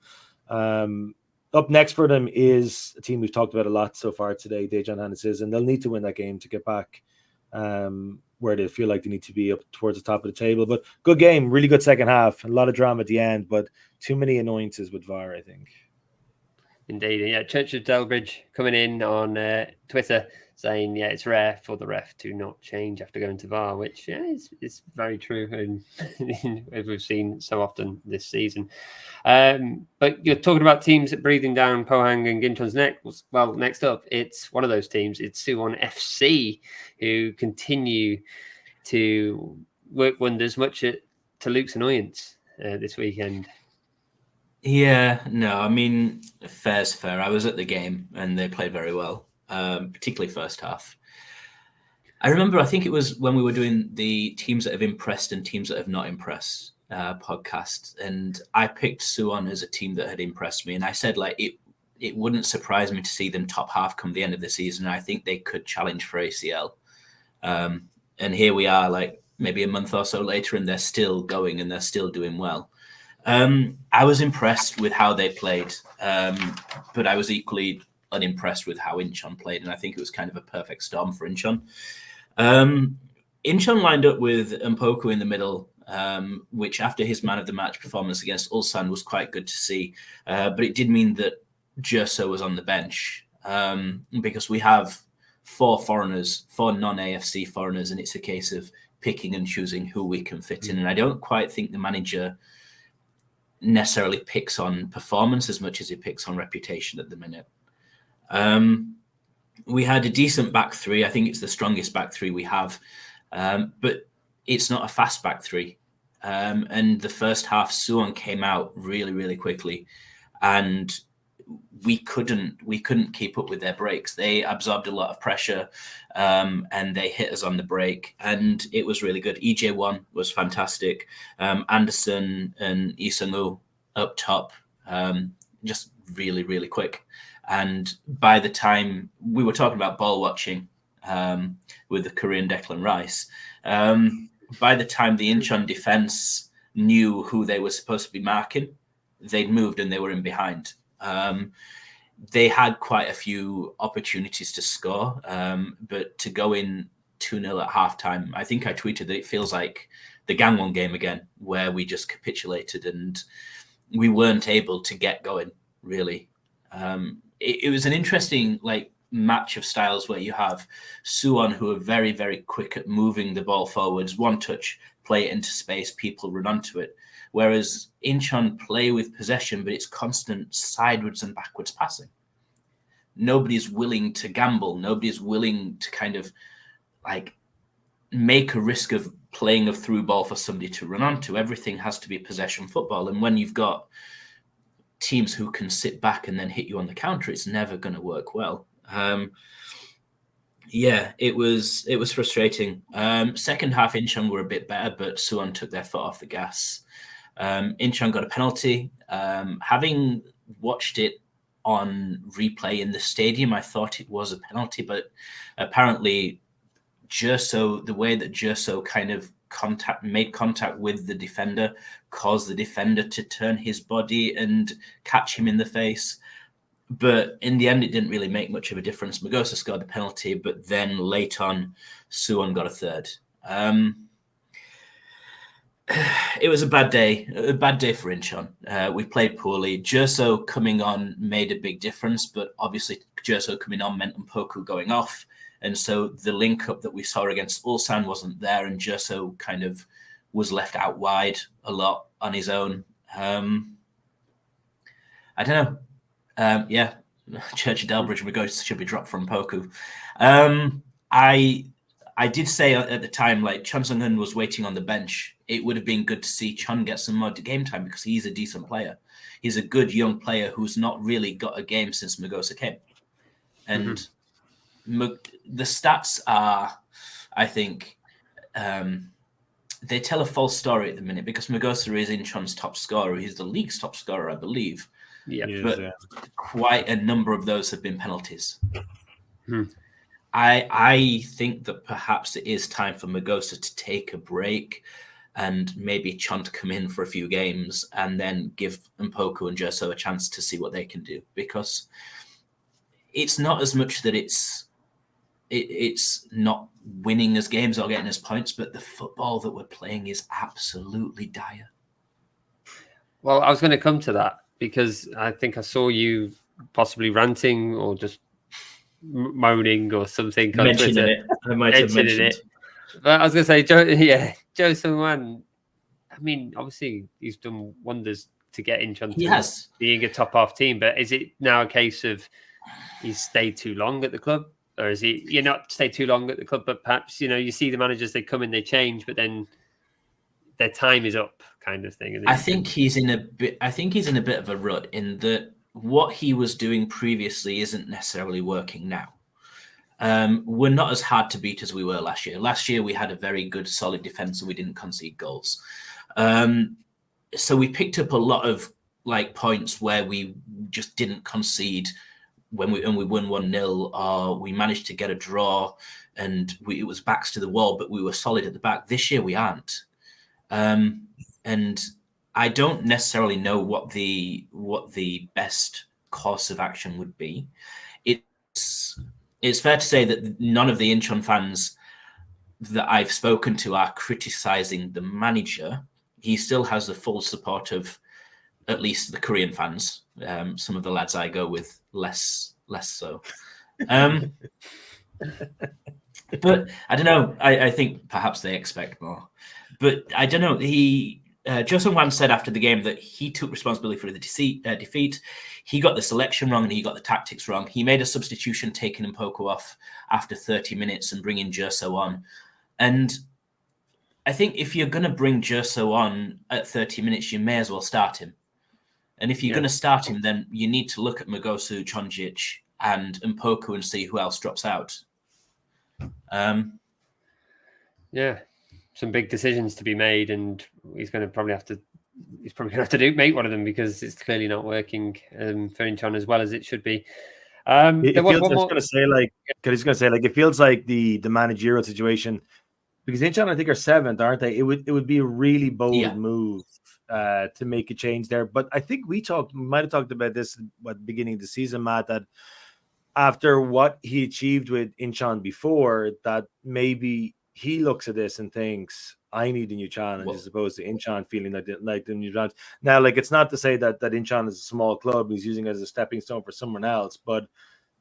up next for them is a team we've talked about a lot so far today, Daejeon Hanshin, and they'll need to win that game to get back where they feel like they need to be up towards the top of the table. But good game, really good second half, a lot of drama at the end, but too many annoyances with VAR, I think. Indeed. Yeah, Church of Delbridge coming in on Twitter saying, it's rare for the ref to not change after going to VAR, which is very true, and as we've seen so often this season. But you're talking about teams breathing down Pohang and Gimcheon's neck. Well, next up, it's one of those teams. It's Suwon FC, who continue to work wonders, much to Luke's annoyance this weekend. Yeah, no, I mean, fair's fair. I was at the game and they played very well, particularly first half. I remember, I think it was when we were doing the teams that have impressed and teams that have not impressed podcast, and I picked Suwon as a team that had impressed me, and I said, like, it wouldn't surprise me to see them top half come the end of the season. I think they could challenge for ACL. And here we are, like, maybe a month or so later, and they're still going and they're still doing well. I was impressed with how they played, but I was equally unimpressed with how Incheon played, and I think it was kind of a perfect storm for Incheon. Incheon lined up with Mpoku in the middle, which after his man of the match performance against Ulsan was quite good to see, but it did mean that Jerso was on the bench, because we have 4 foreigners, 4 non-AFC foreigners, and it's a case of picking and choosing who we can fit in, and I don't quite think the manager necessarily picks on performance as much as he picks on reputation at the minute. We had a decent back 3. I think it's the strongest back 3 we have, but it's not a fast back 3. And the first half, Suwon came out really, really quickly, and we couldn't keep up with their breaks. They absorbed a lot of pressure, and they hit us on the break, and it was really good. EJ1 was fantastic. Anderson and Isangu up top, just really, really quick. And by the time we were talking about ball watching with the Korean Declan Rice, by the time the Incheon defense knew who they were supposed to be marking, they'd moved and they were in behind. They had quite a few opportunities to score, but to go in 2-0 at halftime, I think I tweeted that it feels like the Gangwon game again, where we just capitulated and we weren't able to get going, really. It was an interesting match of styles where you have Suwon, who are very, very quick at moving the ball forwards, one touch, play it into space, people run onto it. Whereas Incheon play with possession, but it's constant sideways and backwards passing. Nobody's willing to gamble. Nobody's willing to kind of make a risk of playing a through ball for somebody to run onto. Everything has to be possession football. And when you've got teams who can sit back and then hit you on the counter, it's never going to work well. It was frustrating. Second half, Incheon were a bit better, but Suwon took their foot off the gas. Incheon got a penalty. Having watched it on replay in the stadium, I thought it was a penalty, but apparently the way that Jerso kind of made contact with the defender caused the defender to turn his body and catch him in the face. But in the end, it didn't really make much of a difference. Magosa scored the penalty, but then late on, Suwon got a third. It was a bad day for Incheon. We played poorly. Jerso coming on made a big difference, but obviously Jerso coming on meant Mpoku going off. And so the link-up that we saw against Ulsan wasn't there, and Jerso kind of was left out wide a lot on his own. I don't know. Church of Delbridge should be dropped from Mpoku. I I did say at the time, like, Chun Sung-hun was waiting on the bench. It would have been good to see Chun get some more game time because he's a decent player. He's a good young player who's not really got a game since Magosa came. And the stats are, I think, they tell a false story at the minute because Magosa is Incheon's top scorer. He's the league's top scorer, I believe. Yeah, but quite a number of those have been penalties. I think that perhaps it is time for Magosa to take a break and maybe Chon to come in for a few games and then give Mpoku and Jerso a chance to see what they can do, because it's not as much that it's not winning us games or getting us points, but the football that we're playing is absolutely dire. Well, I was going to come to that because I think I saw you possibly ranting or just moaning or something. Mentioning it. I might have mentioned it. But I was going to say, Joe Sung-wan, I mean, obviously he's done wonders to get Incheon to being a top half team, but is it now a case of he's stayed too long at the club? Or is he, you're not stayed too long at the club, but perhaps, you know, you see the managers, they come in, they change, but then their time is up kind of thing. I think he's in a bit of a rut in that what he was doing previously isn't necessarily working now. We're not as hard to beat as we were last year. Last year, we had a very good, solid defense and we didn't concede goals. So we picked up a lot of points where we just didn't concede when we won 1-0, or we managed to get a draw and it was backs to the wall, but we were solid at the back. This year we aren't. And I don't necessarily know what the best course of action would be. It's fair to say that none of the Incheon fans that I've spoken to are criticizing the manager. He still has the full support of at least the Korean fans. Some of the lads I go with less so. But I don't know. I think perhaps they expect more. But I don't know. Jo Sung-hwan said after the game that he took responsibility for the defeat. He got the selection wrong and he got the tactics wrong. He made a substitution, taking Mpoku off after 30 minutes and bringing Jerso on. And I think if you're going to bring Jerso on at 30 minutes, you may as well start him. And if you're going to start him, then you need to look at Magosu, Chonjic, and Mpoku and see who else drops out. Some big decisions to be made, and he's probably going to have to make one of them because it's clearly not working for Incheon as well as it should be. It feels like the managerial situation, because Incheon I think are 7th, aren't they? It would be a really bold move to make a change there. But I think we might have talked about this at the beginning of the season, Matt, that after what he achieved with Incheon before, that maybe he looks at this and thinks, I need a new challenge, as opposed to Incheon feeling like the new challenge. Now, it's not to say that Incheon is a small club. He's using it as a stepping stone for someone else. But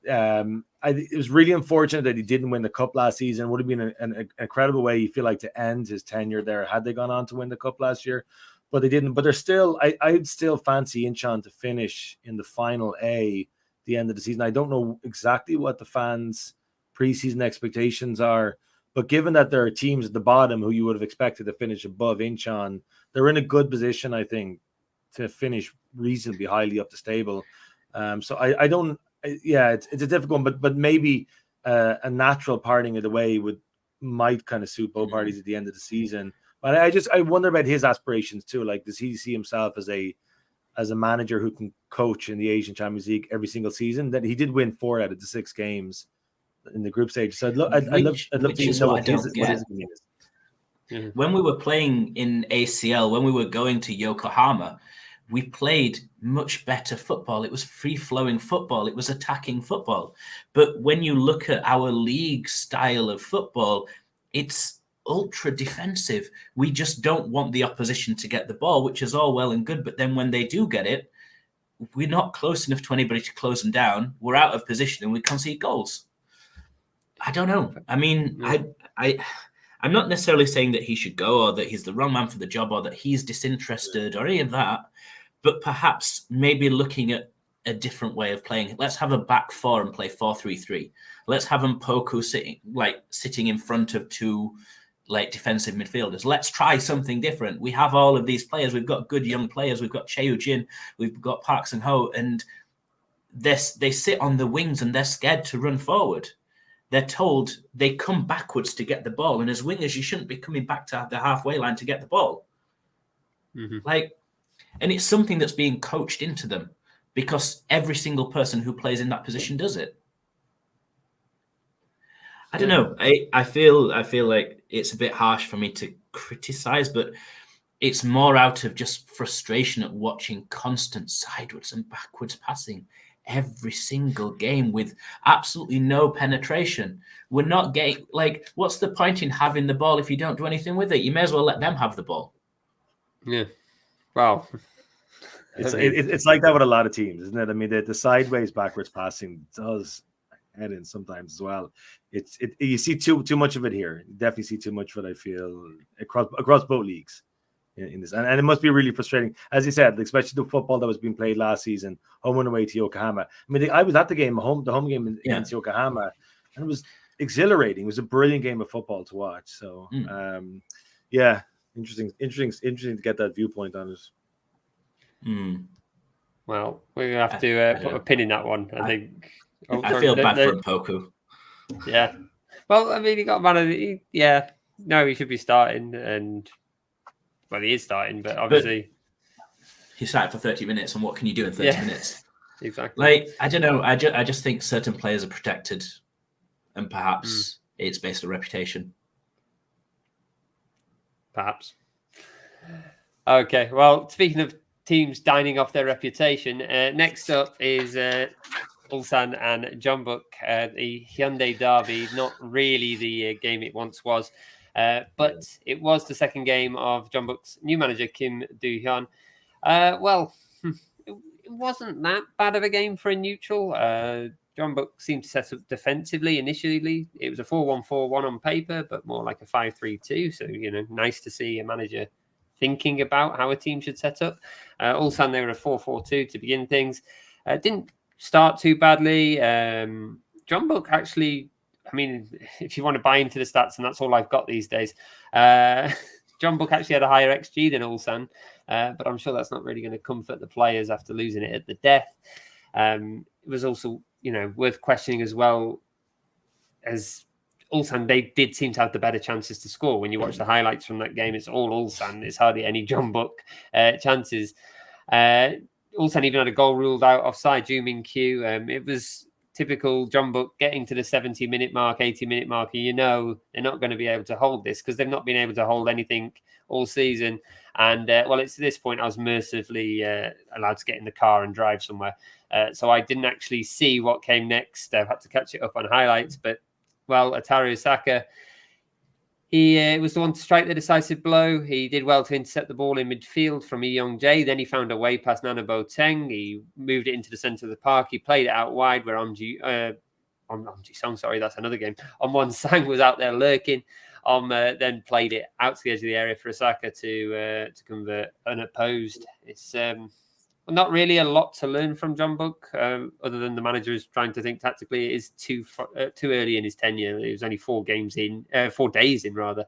it was really unfortunate that he didn't win the cup last season. It would have been an incredible way, you feel like, to end his tenure there had they gone on to win the cup last year. But they didn't. But they're still, I'd still fancy Incheon to finish in the final A at the end of the season. I don't know exactly what the fans' preseason expectations are, but given that there are teams at the bottom who you would have expected to finish above Incheon, they're in a good position, I think, to finish reasonably highly up the stable. So I don't. It's a difficult one, but maybe a natural parting of the way might kind of suit both parties at the end of the season. But I wonder about his aspirations too. Does he see himself as a manager who can coach in the Asian Champions League every single season? That he did win 4 out of the 6 games in the group stage. So I'd love to know what his opinion is. When we were playing in ACL, when we were going to Yokohama, we played much better football. It was free-flowing football. It was attacking football. But when you look at our league style of football, it's ultra defensive. We just don't want the opposition to get the ball, which is all well and good. But then when they do get it, we're not close enough to anybody to close them down. We're out of position and we concede goals. I don't know. I mean, I'm not necessarily saying that he should go or that he's the wrong man for the job or that he's disinterested or any of that, but perhaps maybe looking at a different way of playing. Let's have a back four and play 4-3-3. Let's have Mpoku sitting in front of two defensive midfielders. Let's try something different. We have all of these players. We've got good young players. We've got Cheo Jin. We've got Park Sang-ho, and they sit on the wings and they're scared to run forward. They're told they come backwards to get the ball, and as wingers, you shouldn't be coming back to the halfway line to get the ball. Mm-hmm. And it's something that's being coached into them because every single person who plays in that position does it. I don't know. I feel like it's a bit harsh for me to criticize, but it's more out of just frustration at watching constant sideways and backwards passing every single game with absolutely no penetration. We're not getting what's the point in having the ball if you don't do anything with it? You may as well let them have the ball. Yeah. Wow. It's like that with a lot of teams, isn't it? I mean, the sideways backwards passing does head in sometimes as well. You see too much of it here. You definitely see too much of it, I feel, across both leagues in this. And it must be really frustrating. As you said, especially the football that was being played last season, home and away to Yokohama. I mean, I was at the game, the home game against Yokohama, and it was exhilarating. It was a brilliant game of football to watch. So, interesting to get that viewpoint on it. Well, we're going to have to put a pin in that one, I think. I feel bad for Mpoku. Yeah. Well, I mean, he got man of the... No, he should be starting, and... Well, he is starting, but obviously... He started for 30 minutes, and what can you do in 30 minutes? Exactly. I don't know. I just think certain players are protected, and perhaps it's based on reputation. Perhaps. Okay, well, speaking of teams dining off their reputation, next up is Ulsan and Jeonbuk, the Hyundai derby. Not really the game it once was, but it was the second game of Jeonbuk's new manager, Kim Do-hyun. It wasn't that bad of a game for a neutral. Jeonbuk seemed to set up defensively initially. It was a 4-1-4-1 on paper, but more like a 5-3-2. So, nice to see a manager thinking about how a team should set up. Ulsan, they were a 4-4-2 to begin things. Didn't start too badly. Jeonbuk actually, I mean, if you want to buy into the stats, and that's all I've got these days, Jeonbuk actually had a higher XG than Ulsan, but I'm sure that's not really going to comfort the players after losing it at the death. It was also, worth questioning as well, as Ulsan, they did seem to have the better chances to score. When you watch the highlights from that game, it's all Ulsan. It's hardly any Jeonbuk chances. Ulsan even had a goal ruled out offside, Joo Min-kyu. It was typical Jeonbuk getting to the 70-minute mark, 80-minute mark. They're not going to be able to hold this because they've not been able to hold anything all season. And, it's to this point I was mercifully allowed to get in the car and drive somewhere. So I didn't actually see what came next. I had to catch it up on highlights. But, Ataru Osaka, he was the one to strike the decisive blow. He did well to intercept the ball in midfield from Lee Young-jae. Then he found a way past Nana Boateng. He moved it into the centre of the park. He played it out wide where Ji-sung, that's another game. Sang was out there lurking. Then played it out to the edge of the area for Osaka to convert unopposed. It's not really a lot to learn from Jeonbuk, other than the manager is trying to think tactically. It is too early in his tenure. It was only 4 days in. But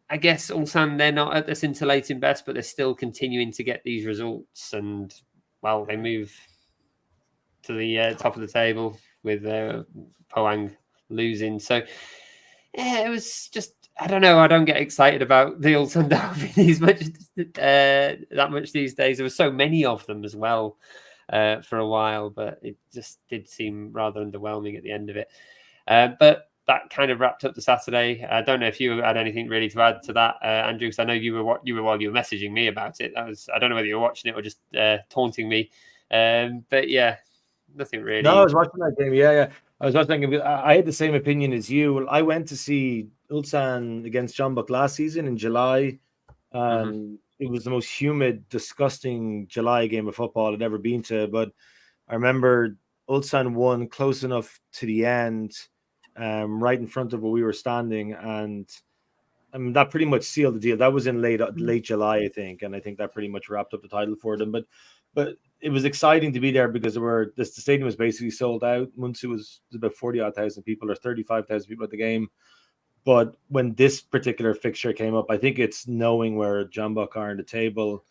I guess Ulsan, they're not at the scintillating best, but they're still continuing to get these results. And, they move to the top of the table with Pohang losing. So, it was just, I don't know. I don't get excited about the Ulsan derby that much these days. There were so many of them as well for a while, but it just did seem rather underwhelming at the end of it. But that kind of wrapped up the Saturday. I don't know if you had anything really to add to that, Andrew, because I know you were while you were messaging me about it. I don't know whether you were watching it or just taunting me. But yeah, nothing really. No, I was watching that game. Yeah. I was watching. I had the same opinion as you. I went to see Ulsan against Jeonbuk last season in July. It was the most humid, disgusting July game of football I'd ever been to. But I remember Ulsan won close enough to the end, right in front of where we were standing, and that pretty much sealed the deal. That was in late July, I think, and I think that pretty much wrapped up the title for them. But but it was exciting to be there because the stadium was basically sold out. Munsu was about 40,000 odd people or 35,000 people at the game. But when this particular fixture came up, I think it's knowing where Jeonbuk are on the table.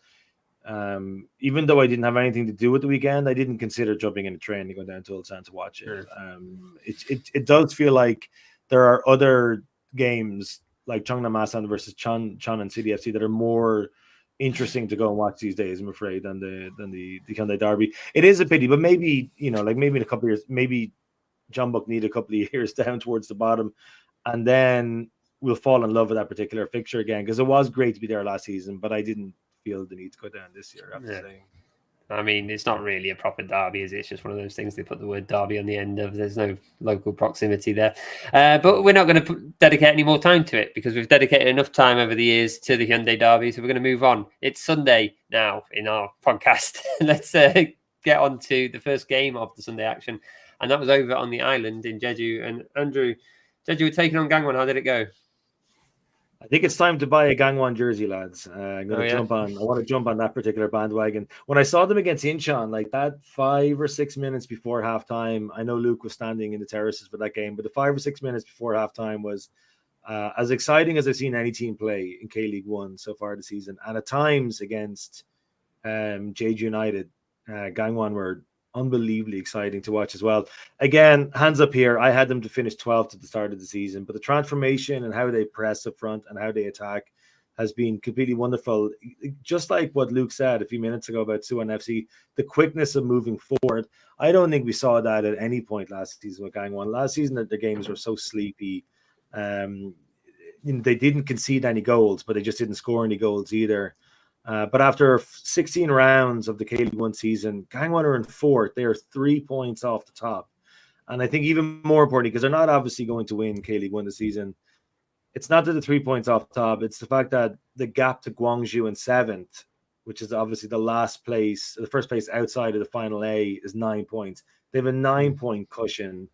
Even though I didn't have anything to do with the weekend, I didn't consider jumping in a train to go down to Ulsan to watch it. It does feel like there are other games like Cheongnam Masan versus Cheonan City FC that are more interesting to go and watch these days, I'm afraid, than the Hyundai Derby. It is a pity, but maybe, like maybe in a couple of years, maybe Jeonbuk need a couple of years down towards the bottom, and then we'll fall in love with that particular fixture again, because it was great to be there last season, but I didn't feel the need to go down this year, I have to say. I mean, it's not really a proper derby, is it? It's just one of those things they put the word derby on the end of. There's no local proximity there. But we're not going to dedicate any more time to it because we've dedicated enough time over the years to the Hyundai Derby. So we're going to move on. It's Sunday now in our podcast. Let's get on to the first game of the Sunday action. And that was over on the island in Jeju. And Andrew, Jeju were taking on Gangwon. How did it go? I think it's time to buy a Gangwon jersey, lads. I'm going to jump on. I want to jump on that particular bandwagon. When I saw them against Incheon, like that 5 or 6 minutes before halftime, I know Luke was standing in the terraces for that game, but the 5 or 6 minutes before halftime was as exciting as I've seen any team play in K-League 1 so far this season. And at times against Jeju United, Gangwon were unbelievably exciting to watch as well. Again, hands up here, I had them to finish 12th at the start of the season, but the transformation and how they press up front and how they attack has been completely wonderful. Just like what Luke said a few minutes ago about Suwon FC, the quickness of moving forward. I don't think we saw that at any point last season with Gangwon. Last season, the games were so sleepy. They didn't concede any goals, but they just didn't score any goals either. But after 16 rounds of the K-League 1 season, Gangwon are in 4th. They are 3 points off the top. And I think even more importantly, because they're not obviously going to win K-League 1 this season, it's not that the 3 points off the top. It's the fact that the gap to Gwangju in 7th, which is obviously the first place outside of the final A, is 9 points. They have a 9-point cushion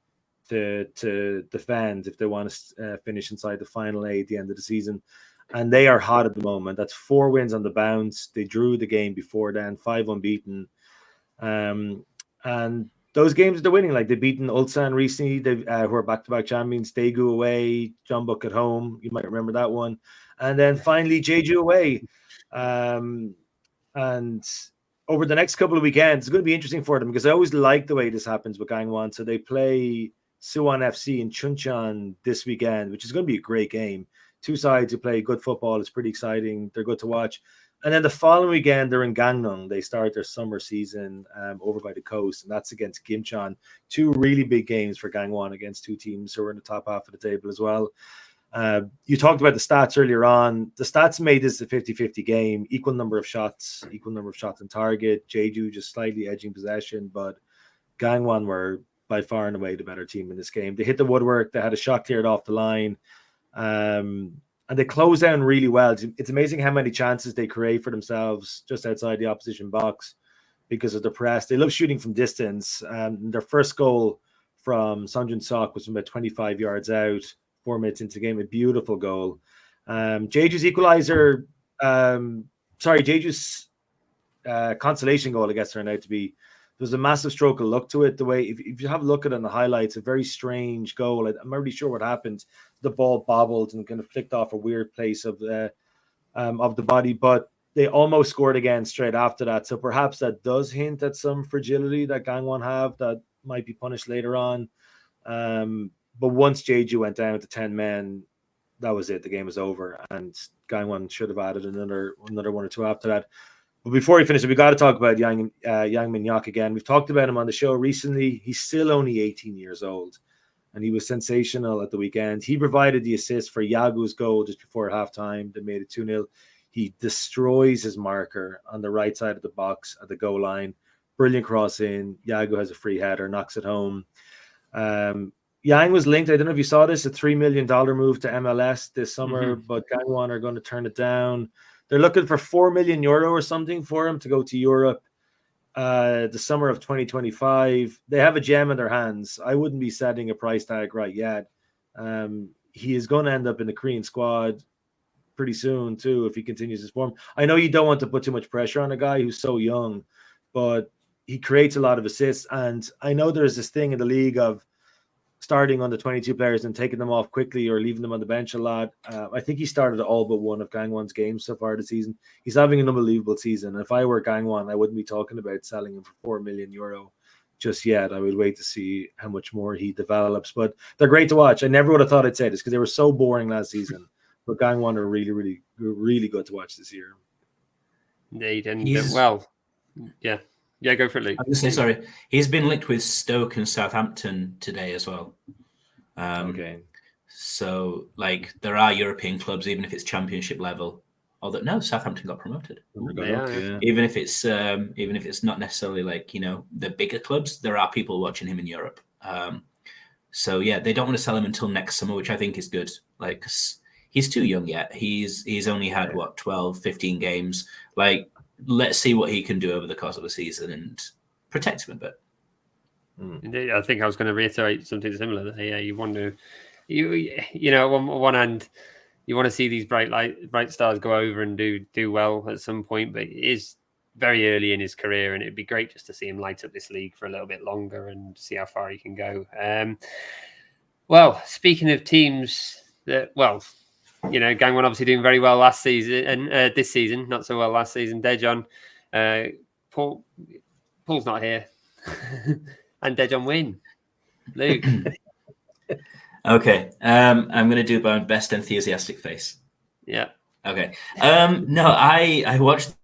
to defend if they want to finish inside the final A at the end of the season. And they are hot at the moment. That's 4 wins on the bounce. They drew the game before then, 5 unbeaten. And those games they're winning, like they've beaten Ulsan recently, who are back-to-back champions, Daegu away, Jeonbuk at home. You might remember that one. And then finally Jeju away. And over the next couple of weekends, it's going to be interesting for them because I always like the way this happens with Gangwon. So they play Suwon FC in Chuncheon this weekend, which is going to be a great game. 2 sides who play good football. It's pretty exciting. They're good to watch. And then the following weekend, they're in Gangneung. They start their summer season over by the coast, and that's against Gimcheon. 2 really big games for Gangwon against 2 teams who are in the top half of the table as well. You talked about the stats earlier on. The stats made this a 50-50 game. Equal number of shots on target. Jeju just slightly edging possession, but Gangwon were by far and away the better team in this game. They hit the woodwork. They had a shot cleared off the line. And they close down really well. It's amazing how many chances they create for themselves just outside the opposition box because of the press. They love shooting from distance. Their first goal from Songjun Sok was from about 25 yards out, 4 minutes into the game. A beautiful goal. Jeju's equalizer, Jeju's consolation goal, I guess, turned out to be, there was a massive stroke of luck to it. The way, if you have a look at it in the highlights, a very strange goal. I'm not really sure what happened. The ball bobbled and kind of flicked off a weird place of the body, but they almost scored again straight after that. So perhaps that does hint at some fragility that Gangwon have that might be punished later on. But once Jeju went down to 10 men, that was it. The game was over, and Gangwon should have added another 1 or 2 after that. But before we finish, we've got to talk about Yang Min-hyuk again. We've talked about him on the show recently. He's still only 18 years old, and he was sensational at the weekend. He provided the assist for Yagu's goal just before halftime. They made it 2-0. He destroys his marker on the right side of the box at the goal line. Brilliant cross in. Yagu has a free header, knocks it home. Yang was linked, I don't know if you saw this, a $3 million move to MLS this summer, but Gangwon are going to turn it down. They're looking for €4 million or something for him to go to Europe the summer of 2025. They have a gem in their hands. I wouldn't be setting a price tag right yet. He is going to end up in the Korean squad pretty soon too if he continues his form. I know you don't want to put too much pressure on a guy who's so young, but he creates a lot of assists. And I know there's this thing in the league of starting on the 22 players and taking them off quickly or leaving them on the bench a lot. I think he started all but one of Gangwon's games so far this season. He's having an unbelievable season. If I were Gangwon, I wouldn't be talking about selling him for €4 million just yet. I would wait to see how much more he develops. But they're great to watch. I never would have thought I'd say this because they were so boring last season. But Gangwon are really, really, really good to watch this year. Indeed. And well, yeah. Yeah, go for it, Luke. I'm going to say, sorry. He's been linked with Stoke and Southampton today as well. Okay. So, like, there are European clubs, even if it's championship level. Although, no, Southampton got promoted. Yeah. Even if it's not necessarily like, you know, the bigger clubs, there are people watching him in Europe. So, yeah, they don't want to sell him until next summer, which I think is good. Like, 'cause he's too young yet. He's only had, 12, 15 games. Like, let's see what he can do over the course of the season and protect him a bit. Indeed, I think I was going to reiterate something similar. Yeah, you want to, you know, on one hand, you want to see these bright stars go over and do well at some point, but it is very early in his career, and it'd be great just to see him light up this league for a little bit longer and see how far he can go. Well, speaking of teams that, well, you know, Gangwon obviously doing very well last season and this season, not so well last season. Daejeon, Paul's not here, and Daejeon win. Luke. Okay, I'm going to do my best enthusiastic face. Yeah. Okay. No, I watched.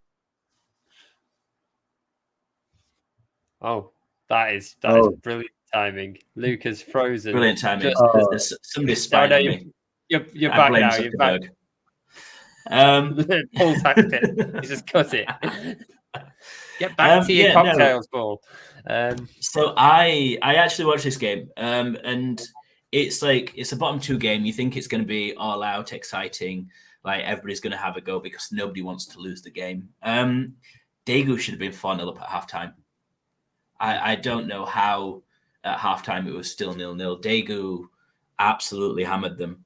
Oh, that is brilliant timing. Luke is frozen. Brilliant timing. Somebody's spying on me. You're back now. You're back. Paul tacked it. He just cut it. Get back to your cocktails, Paul. So I actually watched this game, and it's a bottom two game. You think it's going to be all out, exciting, like everybody's going to have a go because nobody wants to lose the game. Daegu should have been 4-0 up at halftime. I don't know how at halftime it was still 0-0. Daegu absolutely hammered them.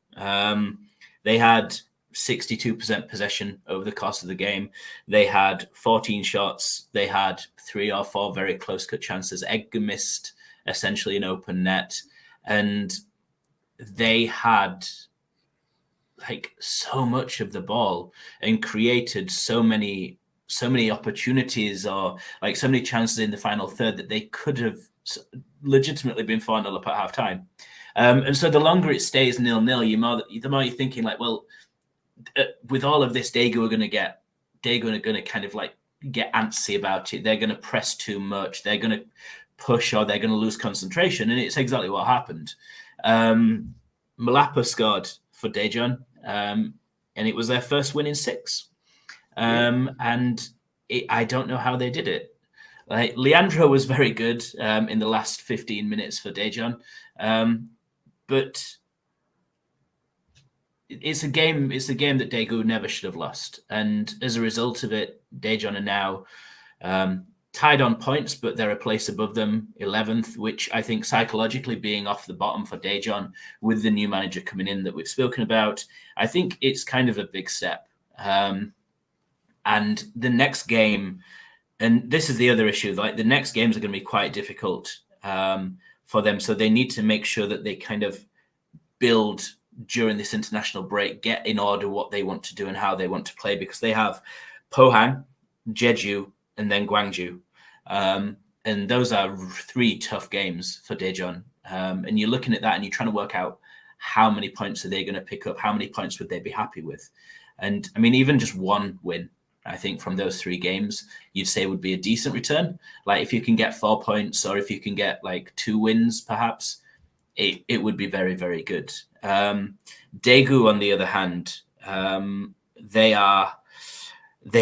They had 62% possession over the course of the game. They had 14 shots. They had 3 or 4 very close-cut chances. Edgar missed essentially an open net. And they had like so much of the ball and created so many opportunities or like so many chances in the final third that they could have legitimately been 4-0 up at half time. And so the longer it stays 0-0, the more you're thinking like, well, with all of this, Daegu are going to kind of like get antsy about it. They're going to press too much. They're going to push or they're going to lose concentration. And it's exactly what happened. Malapa scored for Daejeon, and it was their first win in 6. And I don't know how they did it. Like Leandro was very good in the last 15 minutes for Daejeon, but it's a game that Daegu never should have lost. And as a result of it, Daejeon are now tied on points, but they're a place above them, 11th, which I think psychologically being off the bottom for Daejeon with the new manager coming in that we've spoken about, I think it's kind of a big step. And the next game, and this is the other issue, like the next games are going to be quite difficult for them. So they need to make sure that they kind of build during this international break, get in order what they want to do and how they want to play, because they have Pohang, Jeju, and then Gwangju. And those are 3 tough games for Daejeon. And you're looking at that and you're trying to work out how many points are they going to pick up? How many points would they be happy with? And I mean, even just one win, I think from those 3 games, you'd say would be a decent return. Like if you can get 4 points or if you can get like 2 wins, perhaps, it would be very, very good. Daegu, on the other hand, they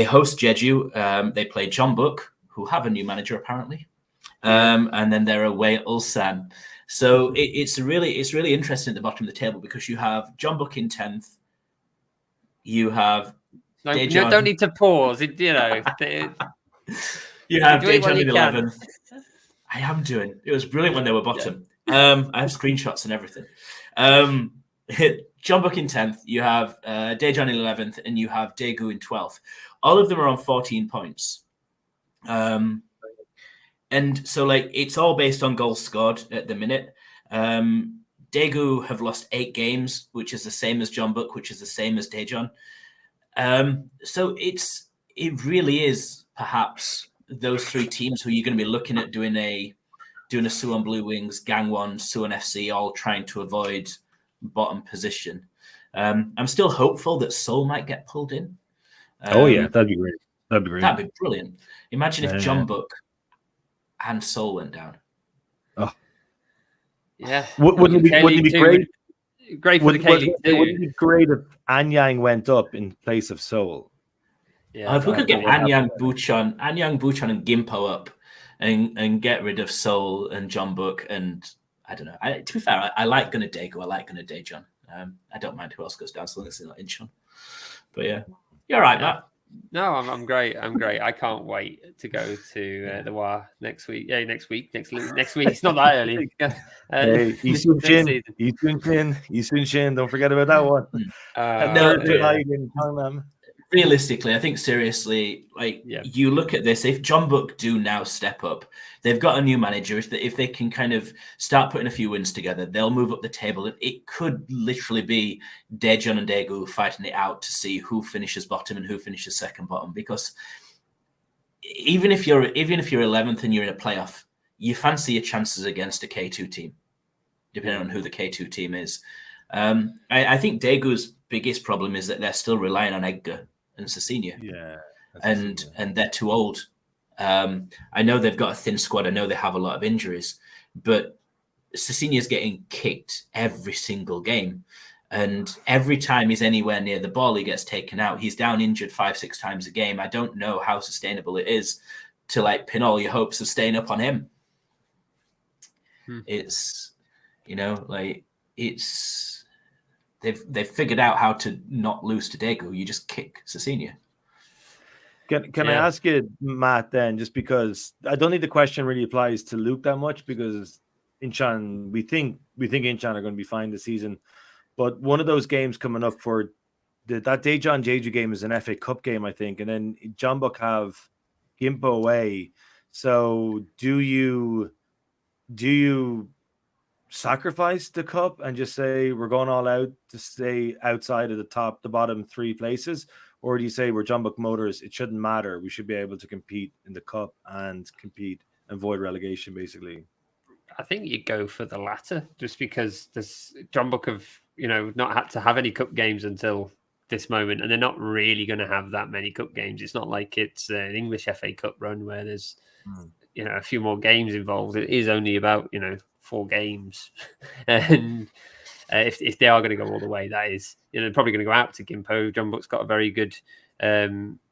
host Jeju. They play Jeonbuk, who have a new manager apparently, and then they're away at Ulsan. So it's really interesting at the bottom of the table because you have Jeonbuk in 10th. You have you don't need to pause. You have Daejeon in 11th. I am doing. It was brilliant when they were bottom. Yeah. I have screenshots and everything. Jeonbuk in 10th. You have Daejeon in 11th, and you have Daegu in 12th. All of them are on 14 points. And so, like, it's all based on goals scored at the minute. Daegu have lost 8 games, which is the same as John Buck, which is the same as Daejeon. So it really is perhaps those 3 teams who you're going to be looking at doing a Suwon Blue Wings, Gangwon, Suwon FC, all trying to avoid bottom position. I'm still hopeful that Seoul might get pulled in. That'd be great. That'd be brilliant. Imagine if John Buck and Seoul went down. Oh, yeah. Wouldn't it be great? Great for the K-League too. Wouldn't it be great if Anyang went up in place of Seoul? Yeah, if we could get Anyang, Bucheon, and Gimpo up, and get rid of Seoul and John Book, and I don't know. To be fair, I like Gunnar Daegu. I like Gunnar Daejeon. I don't mind who else goes down, so long as it's not Incheon. But yeah, you're all right, Matt. No, I'm great. I can't wait to go to the WA next week. Yeah, next week. It's not that early. Hey, Isun Shin. Don't forget about that one. Realistically, I think seriously, you look at this. If John Book do now step up, they've got a new manager. If they can kind of start putting a few wins together, they'll move up the table. It could literally be Daejeon and Daegu fighting it out to see who finishes bottom and who finishes second bottom. Because even if you're 11th and you're in a playoff, you fancy your chances against a K2 team, depending on who the K2 team is. I think Daegu's biggest problem is that they're still relying on Edgar and Cecilia. Yeah. And they're too old. I know they've got a thin squad. I know they have a lot of injuries, but Cecilia's getting kicked every single game. And every time he's anywhere near the ball, he gets taken out. He's down injured 5-6 times a game. I don't know how sustainable it is to pin all your hopes of staying up on him. It's, they've figured out how to not lose to Daegu. You just kick Cecilia. Can I ask you, Matt, then, just because I don't think the question really applies to Luke that much, because Incheon, we think Incheon are going to be fine this season, but one of those games coming up for that Daejeon Jeju game is an FA Cup game, I think, and then Jeonbuk have Gimpo away. So do you sacrifice the cup and just say we're going all out to stay outside of the bottom 3 places? Or do you say we're Jeonbuk Motors, it shouldn't matter, we should be able to compete in the cup and avoid relegation, basically? I think you go for the latter, just because Jeonbuk have, not had to have any cup games until this moment, and they're not really going to have that many cup games. It's not like it's an English FA Cup run where there's a few more games involved. It is only about 4 games, and if they are going to go all the way, that is, they're probably going to go out to Gimpo. Jeonbuk's got a very good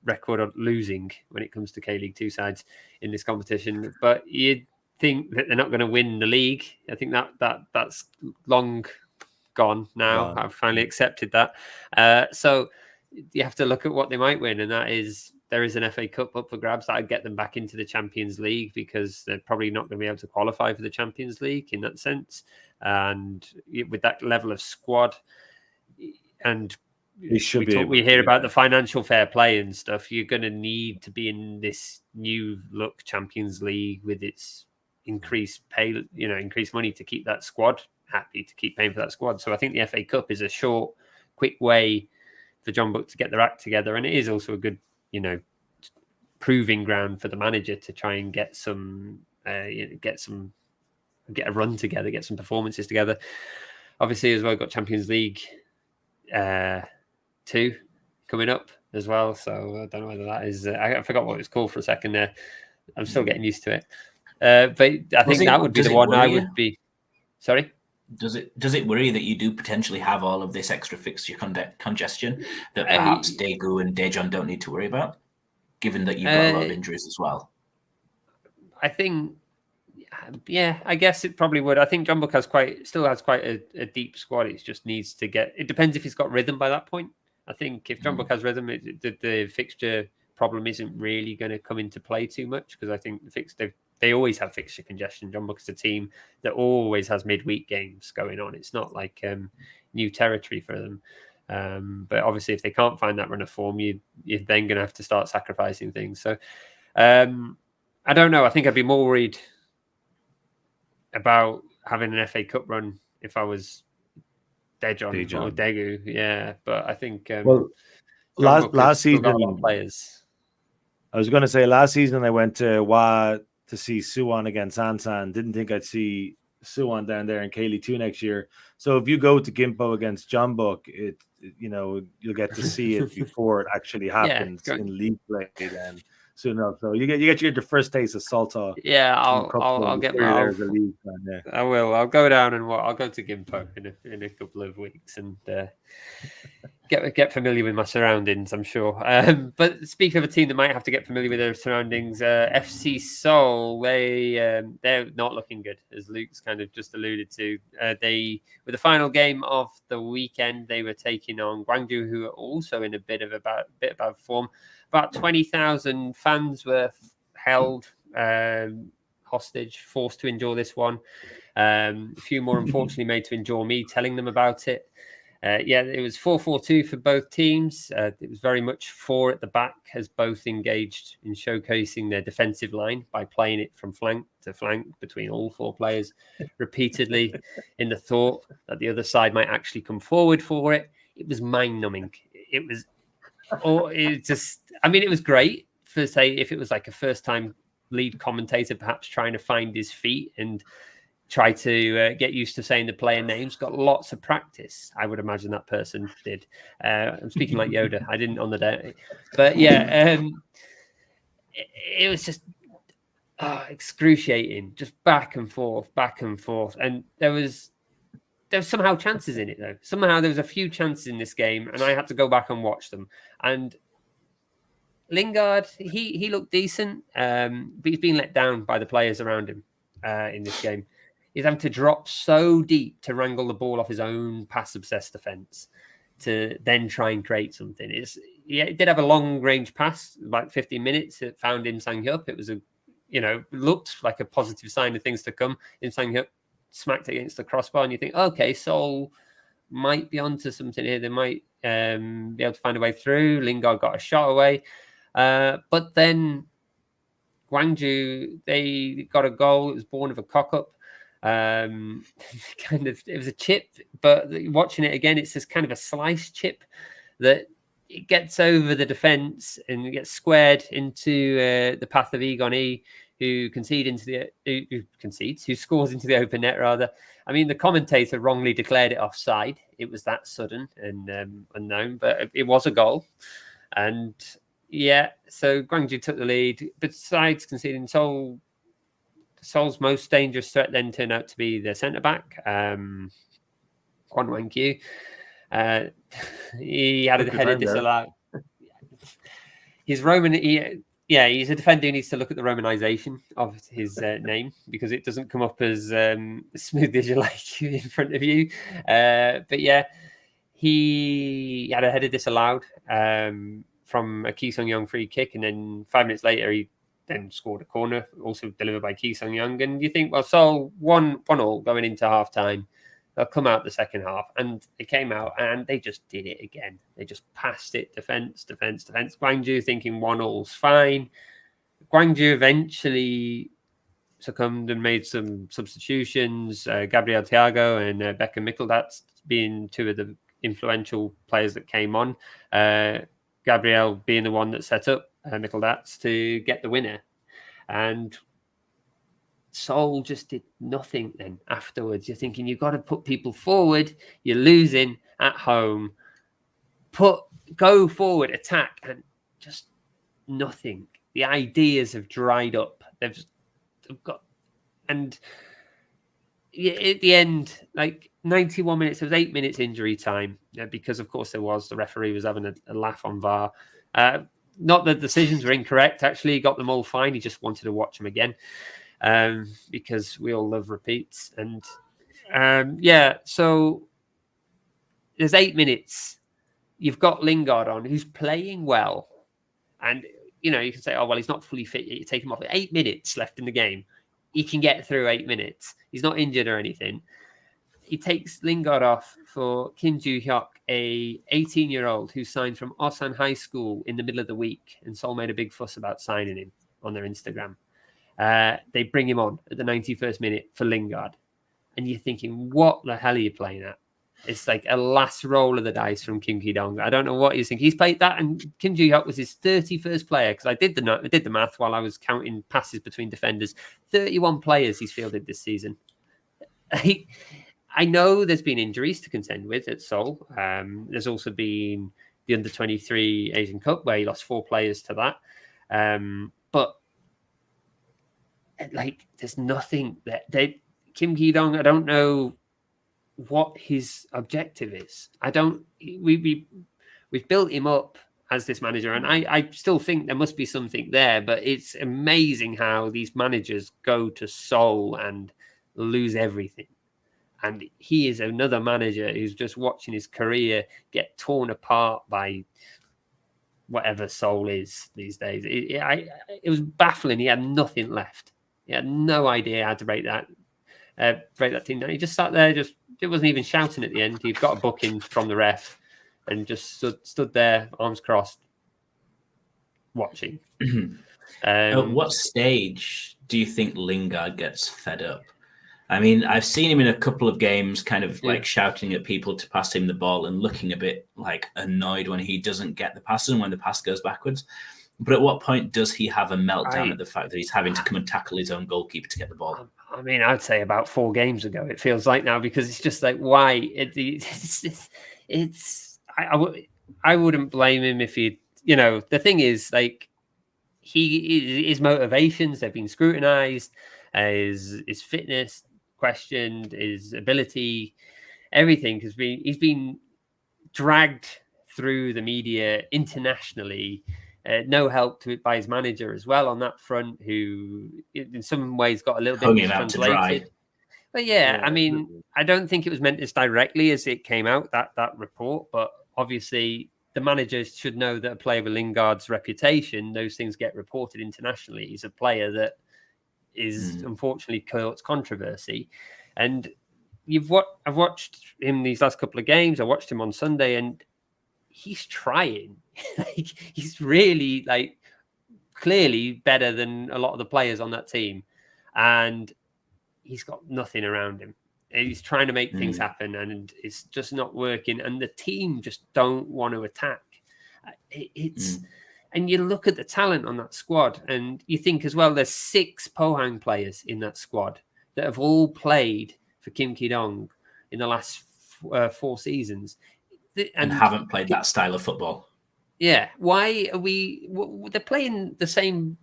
record of losing when it comes to K-League 2 sides in this competition. But you'd think that they're not going to win the league. I think that's long gone now. I've finally accepted that. So you have to look at what they might win, and that is, there is an FA Cup up for grabs that would get them back into the Champions League, because they're probably not going to be able to qualify for the Champions League in that sense. And with that level of squad, and we hear about the financial fair play and stuff, you're going to need to be in this new look Champions League with its increased pay, increased money to keep that squad happy, to keep paying for that squad. So I think the FA Cup is a short, quick way for Jeonbuk to get their act together, and it is also a good, proving ground for the manager to try and get a run together, get some performances together. Obviously, as well, got Champions League 2 coming up as well. So I don't know whether that is. I forgot what it's called for a second there. I'm still getting used to it. But I think that would be the one I would be. Sorry. Does it worry that you do potentially have all of this extra fixture congestion that perhaps Daegu and Daejeon don't need to worry about, given that you've got a lot of injuries as well? I think, I guess it probably would. I think Jeonbuk still has quite a deep squad. It just needs to get. It depends if he's got rhythm by that point. I think if Jeonbuk has rhythm, the fixture problem isn't really going to come into play too much, because I think they always have fixture congestion. Jeonbuk is a team that always has midweek games going on. It's not like new territory for them. But obviously, if they can't find that run of form, you're then going to have to start sacrificing things. So I I don't know. I think I'd be more worried about having an FA Cup run if I was Dejon or Daegu. Yeah, but I think last still got a lot season of players. I was going to say last season I went to Wa to see Suwon against Sansan. Didn't think I'd see Suwon down there in K-League 2 next year. So if you go to Gimpo against Jeonbuk, you'll get to see it before it actually happens in league play then soon enough. So you get your first taste of Salta. Yeah, I'll get my. I will. I'll go down and I'll go to Gimpo in a couple of weeks and get familiar with my surroundings. I'm sure. But speaking of a team that might have to get familiar with their surroundings, FC Seoul, they're not looking good, as Luke's kind of just alluded to. They with the final game of the weekend, they were taking on Gwangju, who are also in a bit of bad form. About 20,000 fans were held hostage, forced to endure this one. A few more, unfortunately, made to endure me telling them about it. It was 4-4-2 for both teams. It was very much 4 at the back, as both engaged in showcasing their defensive line by playing it from flank to flank between all 4 players repeatedly in the thought that the other side might actually come forward for it. It was mind-numbing. It was great for, say, if it was like a first-time lead commentator, perhaps trying to find his feet and try to get used to saying the player names. Got lots of practice, I would imagine that person did. I'm speaking like Yoda. I didn't on the day. But yeah, it was just excruciating, just back and forth. And there was somehow chances in it, though. Somehow there was a few chances in this game, and I had to go back and watch them. And Lingard, he looked decent, but he's been let down by the players around him in this game. He's having to drop so deep to wrangle the ball off his own pass-obsessed defence to then try and create something. It did have a long-range pass, about 15 minutes. It found Im Sang-hyuk. It was looked like a positive sign of things to come. Im Sang-hyuk smacked it against the crossbar, and you think, okay, Seoul might be onto something here. They might be able to find a way through. Lingard got a shot away. But then Gwangju, they got a goal. It was born of a cock-up. It was a chip, but watching it again, it's just kind of a slice chip that it gets over the defense and it gets squared into the path of Egon E, who scores into the open net, rather. I mean, the commentator wrongly declared it offside. It was that sudden and unknown, but it was a goal. And yeah, so Gwangju took the lead. Besides conceding, Seoul's most dangerous threat then turned out to be the centre-back, Kwon Wan-kyu. He had a header disallowed. He's a defender who needs to look at the Romanization of his name, because it doesn't come up as smooth as you like in front of you. But yeah, he had a header disallowed from a Ki Sung-young free kick, and then 5 minutes later he then scored a corner, also delivered by Ki Sung-young. And you think, well, Seoul 1-1 going into half-time. They'll come out the second half, and they came out and they just did it again. They just passed it, defense. Gwangju thinking 1-1's fine. Gwangju eventually succumbed and made some substitutions. Gabriel Thiago and Beckham Mikkeldatz being 2 of the influential players that came on. Gabriel being the one that set up Mikkeldatz to get the winner. And Seoul just did nothing then afterwards. You're thinking, you've got to put people forward. You're losing at home. Go forward, attack, and just nothing. The ideas have dried up. They've got, and at the end, like 91 minutes, there was 8 minutes injury time, because of course the referee was having a laugh on VAR. Not that the decisions were incorrect. Actually, he got them all fine. He just wanted to watch them again. Because we all love repeats. And so there's 8 minutes. You've got Lingard on, who's playing well. And, you can say, oh, well, he's not fully fit. You take him off. 8 minutes left in the game. He can get through 8 minutes. He's not injured or anything. He takes Lingard off for Kim Joo-hyuk, a 18-year-old who signed from Osan High School in the middle of the week. And Seoul made a big fuss about signing him on their Instagram. They bring him on at the 91st minute for Lingard. And you're thinking, what the hell are you playing at? It's like a last roll of the dice from Kim Ki-dong. I don't know what he's thinking. He's played that, and Kim Ji-hyuk was his 31st player, because I did the math while I was counting passes between defenders. 31 players he's fielded this season. I know there's been injuries to contend with at Seoul. There's also been the Under-23 Asian Cup, where he lost 4 players to that. But like, there's nothing that Kim Ki-dong, I don't know what his objective is. We've built him up as this manager, and I still think there must be something there, but it's amazing how these managers go to Seoul and lose everything. And he is another manager who's just watching his career get torn apart by whatever Seoul is these days. It was baffling. He had nothing left. He had no idea how to break that team down. He just sat there, it wasn't even shouting at the end. He got a booking from the ref and just stood there, arms crossed, watching. At what stage do you think Lingard gets fed up? I mean, I've seen him in a couple of games kind of like shouting at people to pass him the ball and looking a bit like annoyed when he doesn't get the pass and when the pass goes backwards. But at what point does he have a meltdown at the fact that he's having to come and tackle his own goalkeeper to get the ball? I mean, I'd say about 4 games ago, it feels like now, because it's just like, why? I wouldn't blame him if he, the thing is, like, his motivations, they've been scrutinized, his fitness questioned, his ability, everything he's been dragged through the media internationally. No help by his manager as well on that front, who in some ways got a little bit mistranslated. But yeah, I mean, I don't think it was meant as directly as it came out, that report. But obviously, the manager should know that a player with Lingard's reputation, those things get reported internationally. He's a player that is unfortunately caused controversy. And I've watched him these last couple of games. I watched him on Sunday, and he's trying. He's really, like, clearly better than a lot of the players on that team, and he's got nothing around him. He's trying to make things happen, and it's just not working. And the team just don't want to attack. And you look at the talent on that squad, and you think as well, there's 6 Pohang players in that squad that have all played for Kim Ki-dong in the last 4 seasons. And haven't played that style of football. Yeah. Why are they're playing the same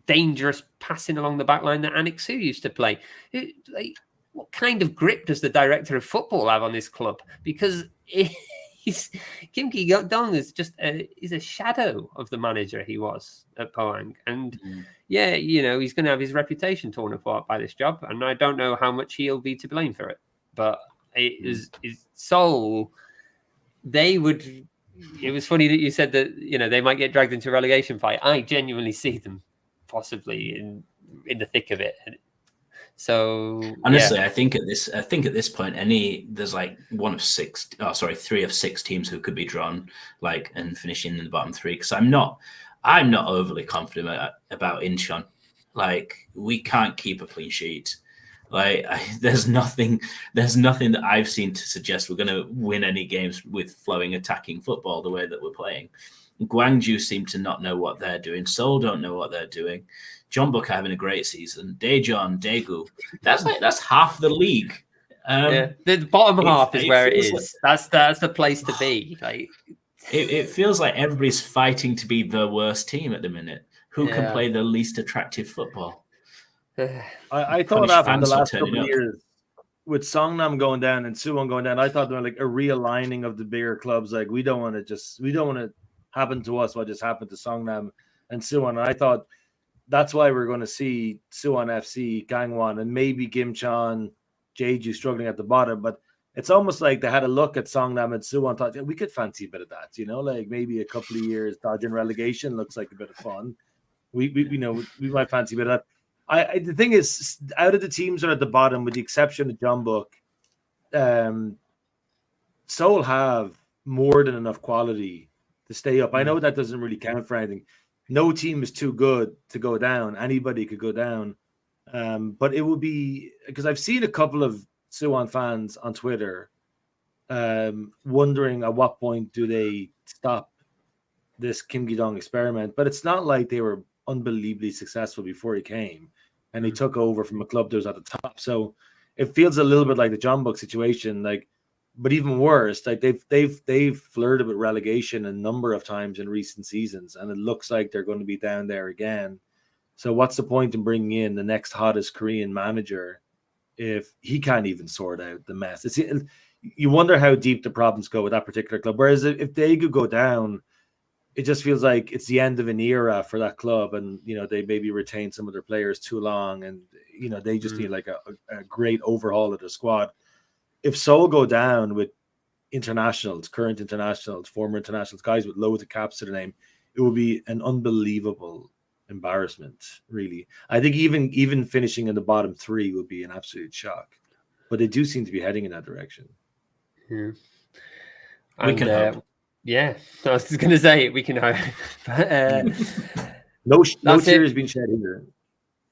dangerous passing along the back line that Anik Su used to play. Like, what kind of grip does the director of football have on this club? Because Kim Ki-dong is just he's a shadow of the manager he was at Pohang. And he's going to have his reputation torn apart by this job. And I don't know how much he'll be to blame for it. But his soul... It was funny that you said that, they might get dragged into a relegation fight. I genuinely see them possibly in the thick of it. So honestly, I think at this point, there's like 3 of 6 teams who could be drawn, like, and finishing in the bottom 3. Because I'm not overly confident about Incheon. Like, we can't keep a clean sheet. Like, there's nothing that I've seen to suggest we're going to win any games with flowing attacking football the way that we're playing. Gwangju seem to not know what they're doing. Seoul don't know what they're doing. Jeonbuk are having a great season. Daejeon, Daegu, that's half the league. The bottom half is where it is. Like, that's the place to be. Like, it feels like everybody's fighting to be the worst team at the minute. Who can play the least attractive football? I thought after the last couple of years, with Songnam going down and Suwon going down, I thought there was like a realigning of the bigger clubs. Like, we don't want to happen to us what just happened to Songnam and Suwon. And I thought that's why we're going to see Suwon FC, Gangwon, and maybe Gimcheon, Jeju struggling at the bottom. But it's almost like they had a look at Songnam and Suwon, thought, we could fancy a bit of that, like maybe a couple of years dodging relegation looks like a bit of fun. We might fancy a bit of that. The thing is, out of the teams that are at the bottom, with the exception of Jeonbuk, Seoul have more than enough quality to stay up. I know that doesn't really count for anything. no team is too good to go down. Anybody could go down. But it would be, because I've seen a couple of Suwon fans on Twitter wondering at what point do they stop this Kim Gi-dong experiment. But it's not like they were unbelievably successful before he came, and he took over from a club that was at the top. So it feels a little bit like the John Book situation, like, but even worse, like they've flirted with relegation a number of times in recent seasons, and it looks like they're going to be down there again. So what's the point in bringing in the next hottest Korean manager if he can't even sort out the mess? You wonder how deep the problems go with that particular club. Whereas if they could go down, it just feels like it's the end of an era for that club, and they maybe retain some of their players too long, and they just need like a great overhaul of the squad. If Seoul go down with internationals, current internationals, former internationals, guys with loads of caps to their name, it would be an unbelievable embarrassment, really. I think even finishing in the bottom three would be an absolute shock. But they do seem to be heading in that direction. Yeah. We can hope. Yeah, I was just going to say we can hope. But, no tears has been shed either.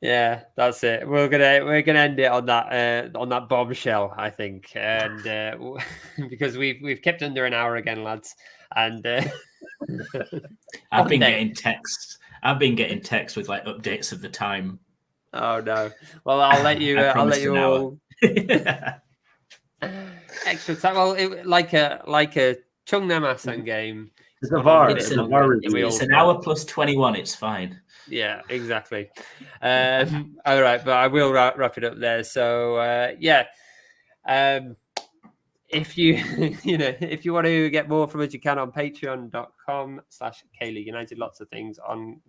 Yeah, that's it. We're gonna end it on that bombshell, I think, and because we've kept under an hour again, lads. And I've been getting texts with like updates of the time. Oh no! Well, I'll let you. I'll let you all. Extra time. Well, like a Cheongnam Asan game. It's a VAR. It's an hour plus 21. It's fine. Yeah, exactly. All right, but I will wrap it up there. So if you if you want to get more from us, you can on patreon.com/K-League United. Lots of things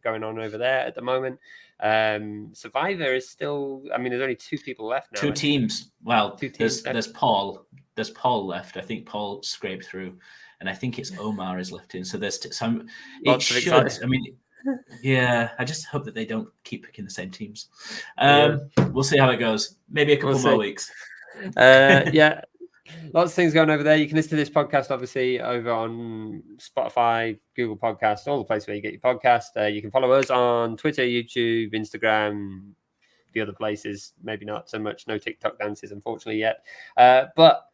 going on over there at the moment. Survivor is still, there's only 2 people left now. 2 teams. Well, 2 teams. There's Paul left. I think Paul scraped through, and I think it's Omar is left in. So there's some. It should. Yeah, I just hope that they don't keep picking the same teams. We'll see how it goes. Maybe a couple more weeks. Yeah, lots of things going over there. You can listen to this podcast, obviously, over on Spotify, Google Podcasts, all the places where you get your podcast. You can follow us on Twitter, YouTube, Instagram, the other places. Maybe not so much. No TikTok dances, unfortunately, yet. But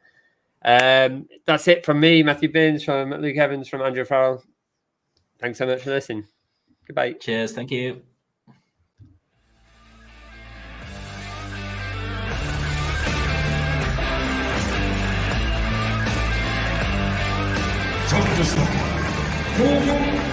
that's it from me, Matthew Binns, from Luke Evans, from Andrew Farrell. Thanks so much for listening. Goodbye. Cheers. Thank you. 정교수 공격